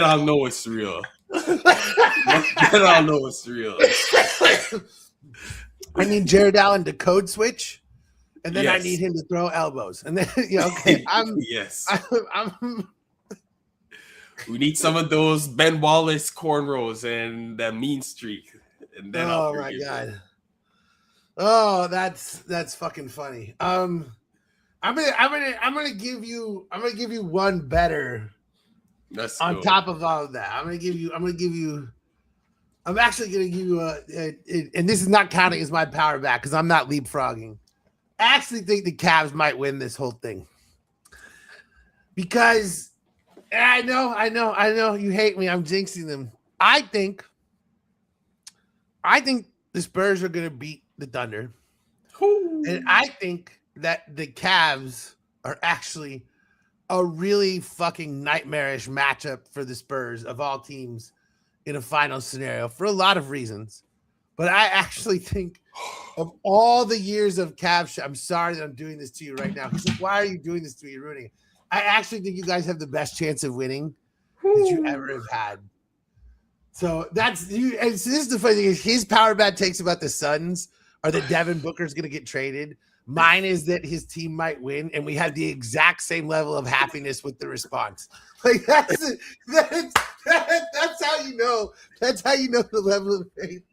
I'll know it's real. Then I'll know it's real. I need Jared Allen to code switch, and then I need him to throw elbows. And then, okay, we need some of those Ben Wallace cornrows and that mean streak. And then oh my god! Oh, that's fucking funny. I'm gonna give you one better. On top of all of that, I'm actually gonna give you and this is not counting as my power back because I'm not leapfrogging. I actually think the Cavs might win this whole thing because I know you hate me. I'm jinxing them. I think the Spurs are going to beat the Thunder. And I think that the Cavs are actually a really fucking nightmarish matchup for the Spurs of all teams in a final scenario for a lot of reasons. But I actually think of all the years of Cavs, I'm sorry that I'm doing this to you right now. Like, why are you doing this to me? You're ruining it. I actually think you guys have the best chance of winning that you ever have had. So that's you. And so this is the funny thing: is his power bat takes about the Suns or that Devin Booker's going to get traded. Mine is that his team might win, and we have the exact same level of happiness with the response. Like that's how you know. That's how you know the level of faith.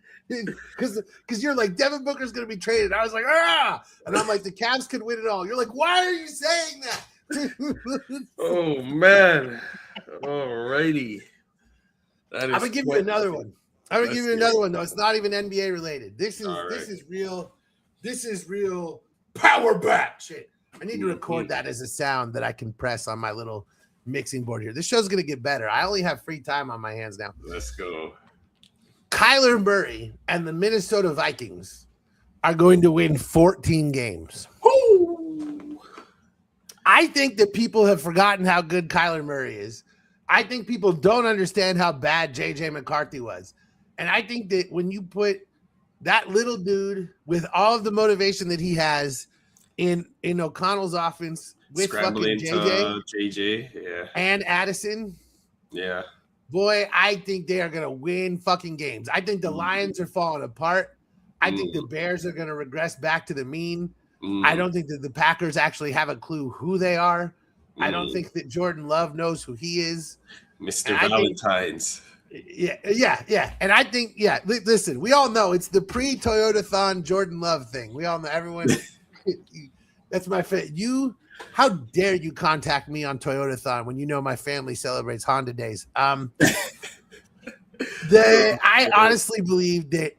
Because you're like Devin Booker's going to be traded. I was like, and I'm like the Cavs could win it all. You're like, why are you saying that? Oh man! Alrighty. I'm gonna give you another one. I'm gonna give you another one though. It's not even NBA related. This is real. This is real power bat shit. I need to record that as a sound that I can press on my little mixing board here. This show's gonna get better. I only have free time on my hands now. Let's go. Kyler Murray and the Minnesota Vikings are going to win 14 games. Ooh. I think that people have forgotten how good Kyler Murray is. I think people don't understand how bad J.J. McCarthy was. And I think that when you put that little dude with all of the motivation that he has in O'Connell's offense with Scrambling fucking JJ, and Addison, boy, I think they are going to win fucking games. I think the Lions are falling apart. I think the Bears are going to regress back to the mean. I don't think that the Packers actually have a clue who they are. I don't think that Jordan Love knows who he is. Mr. Valentine's. Yeah. And I think, listen, we all know it's the pre-Toyota-thon Jordan Love thing. We all know, everyone. That's my favorite. How dare you contact me on Toyota-thon when you know my family celebrates Honda days? I honestly believe that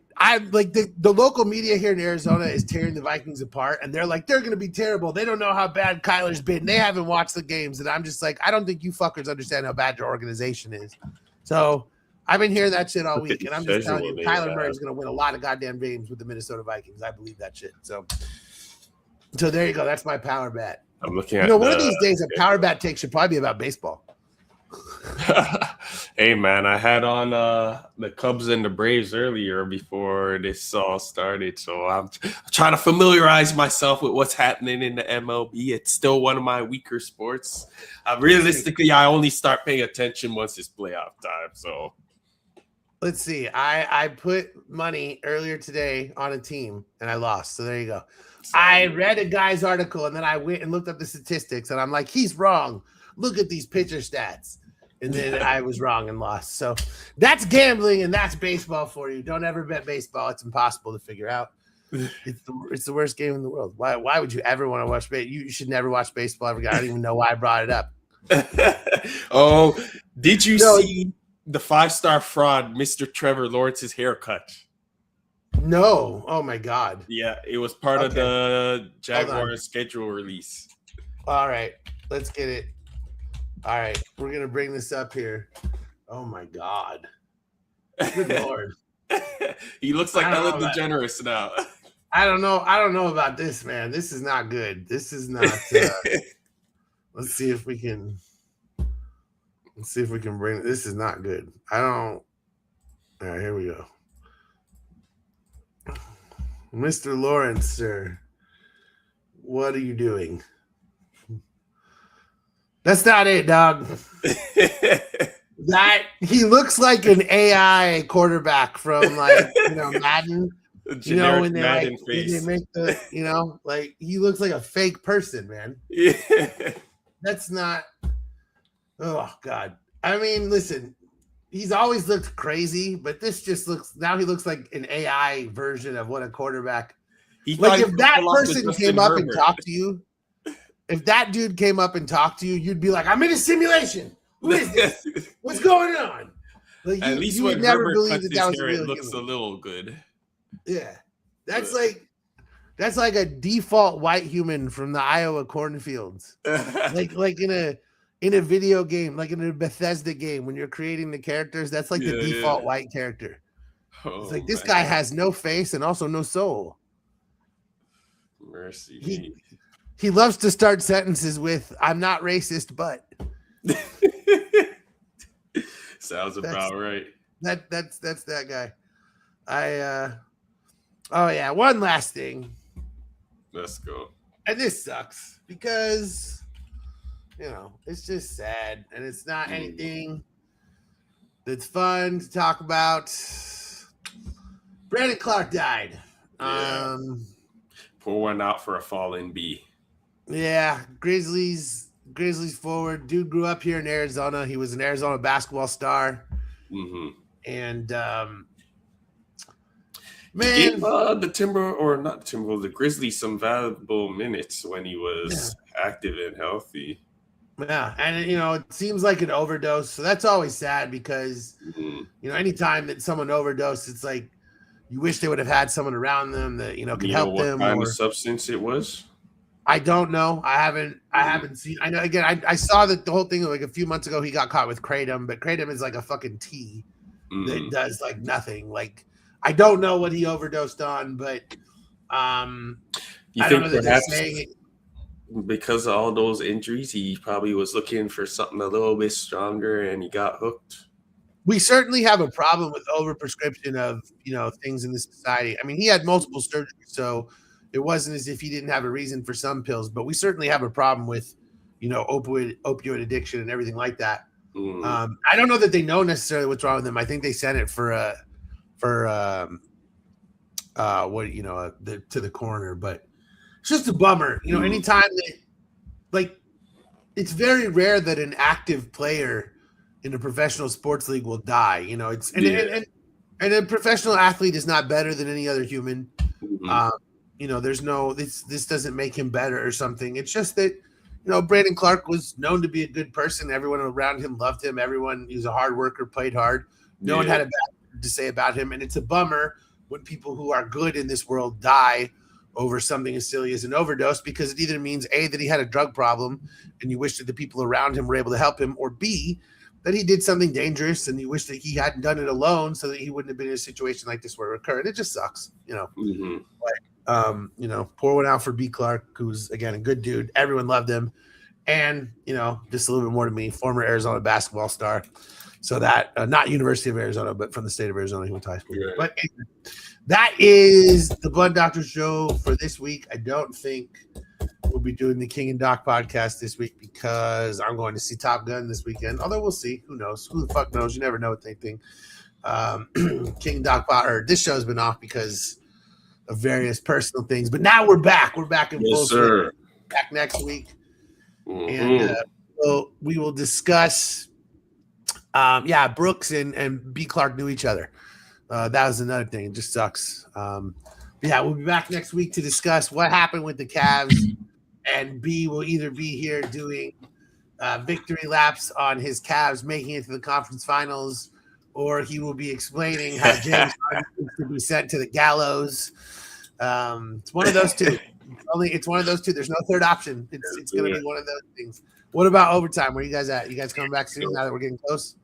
the local media here in Arizona is tearing the Vikings apart, and they're like, they're going to be terrible. They don't know how bad Kyler's been. They haven't watched the games. And I'm just like, I don't think you fuckers understand how bad your organization is. So I've been hearing that shit all week, and I'm just telling you, Kyler Murray is going to win a lot of goddamn games with the Minnesota Vikings. I believe that shit. So there you go. That's my power bet. I'm looking at one of these days, a power bet take should probably be about baseball. Hey man, I had on the Cubs and the Braves earlier before this all started, so I'm trying to familiarize myself with what's happening in the MLB. It's still one of my weaker sports. Realistically, I only start paying attention once it's playoff time. So let's see. I put money earlier today on a team and I lost. So there you go. I read a guy's article and then I went and looked up the statistics and I'm like, he's wrong. Look at these pitcher stats. And then I was wrong and lost. So that's gambling and that's baseball for you. Don't ever bet baseball. It's impossible to figure out. It's the worst game in the world. Why would you ever want to watch baseball? You should never watch baseball ever. I don't even know why I brought it up. Oh, did you see the 5-star fraud, Mr. Trevor Lawrence's haircut? No. Oh my God. Yeah, it was part of the Jaguars schedule release. All right, let's get it. All right, we're gonna bring this up here. Oh my God. Good Lord. He looks like Ellen DeGeneres now. I don't know about this, man. This is not good. This is not. Let's see if we can bring. This is not good. I don't. All right, here we go. Mr. Lawrence, sir, what are you doing? That's not it, dog. That he looks like an AI quarterback from Madden. When they make the he looks like a fake person, man. Yeah. That's not. Oh God. I mean, listen, he's always looked crazy, but this just looks. Now he looks like an AI version of what a quarterback. If that person came up and talked to you. If that dude came up and talked to you, you'd be like, I'm in a simulation. Who is this? What's going on? At least you would never believe that was real. It looks a little good. Yeah. That's like a default white human from the Iowa cornfields. like in a video game, like in a Bethesda game, when you're creating the characters, that's like the default white character. It's like this guy has no face and also no soul. Mercy. He loves to start sentences with "I'm not racist, but." Sounds about right. That's that guy. Oh yeah, one last thing. Let's go. And this sucks because it's just sad and it's not anything that's fun to talk about. Brandon Clark died. Yeah. Pour one out for a fallen bee. Yeah, Grizzlies forward. Dude grew up here in Arizona. He was an Arizona basketball star. Mm-hmm. And man, he gave the Grizzlies some valuable minutes when he was active and healthy. Yeah, and it seems like an overdose. So that's always sad because anytime that someone overdosed, it's like you wish they would have had someone around them that could help them. What kind of substance it was? I don't know. I haven't seen. I know. Again, I saw that the whole thing like a few months ago. He got caught with kratom, but kratom is like a fucking tea that does like nothing. Like I don't know what he overdosed on, but you think perhaps because of all those injuries, he probably was looking for something a little bit stronger, and he got hooked. We certainly have a problem with overprescription of things in this society. I mean, he had multiple surgeries, so. It wasn't as if he didn't have a reason for some pills, but we certainly have a problem with, opioid addiction and everything like that. I don't know that they know necessarily what's wrong with them. I think they sent it to the coroner, but it's just a bummer. Anytime that, it's very rare that an active player in a professional sports league will die. You know, it's and a professional athlete is not better than any other human. Mhm. You know, there's no this doesn't make him better or something. It's just that, you know, Brandon Clark was known to be a good person. Everyone around him loved him. Everyone, he was a hard worker, played hard. No one had a bad word to say about him. And it's a bummer when people who are good in this world die over something as silly as an overdose, because it either means A, that he had a drug problem and you wish that the people around him were able to help him, or B, that he did something dangerous and you wish that he hadn't done it alone so that he wouldn't have been in a situation like this where it occurred. It just sucks, you know. Mhm. You know, pour one out for B. Clark, who's again a good dude. Everyone loved him. And, you know, just a little bit more to me, former Arizona basketball star. So that, not University of Arizona, but from the state of Arizona, he went to high school. Right. But anyway, that is the Blood Doctor show for this week. I don't think we'll be doing the King and Doc podcast this week because I'm going to see Top Gun this weekend. Although we'll see. Who knows? Who the fuck knows? You never know what they think. King and Doc, or this show's been off because of various personal things. But now we're back. We're back in full swing. Back next week. And we will discuss Brooks and B. Clark knew each other. That was another thing. It just sucks. We'll be back next week to discuss what happened with the Cavs, and B will either be here doing victory laps on his Cavs making it to the conference finals, or he will be explaining how James Harden needs to be sent to the gallows. It's one of those two. It's one of those two. There's no third option. It's going to be one of those things. What about overtime? Where you guys at? You guys coming back soon now that we're getting close?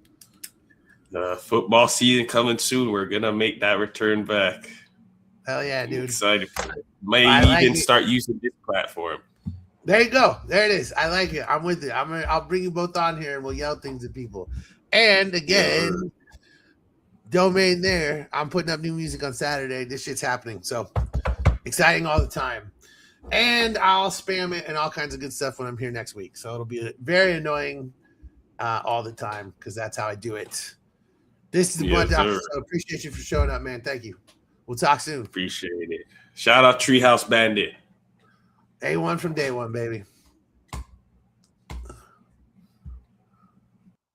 Football season coming soon. We're going to make that return back. Hell yeah, dude. I'm excited for it. May even start using this platform. There you go. There it is. I like it. I'm with it. I'll bring you both on here and we'll yell things at people. And again, domain there. I'm putting up new music on Saturday. This shit's happening. So exciting all the time. And I'll spam it and all kinds of good stuff when I'm here next week. So it'll be very annoying all the time because that's how I do it. This is the Blood Doctor. So appreciate you for showing up, man. Thank you. We'll talk soon. Appreciate it. Shout out Treehouse Bandit. A1 from day one, baby.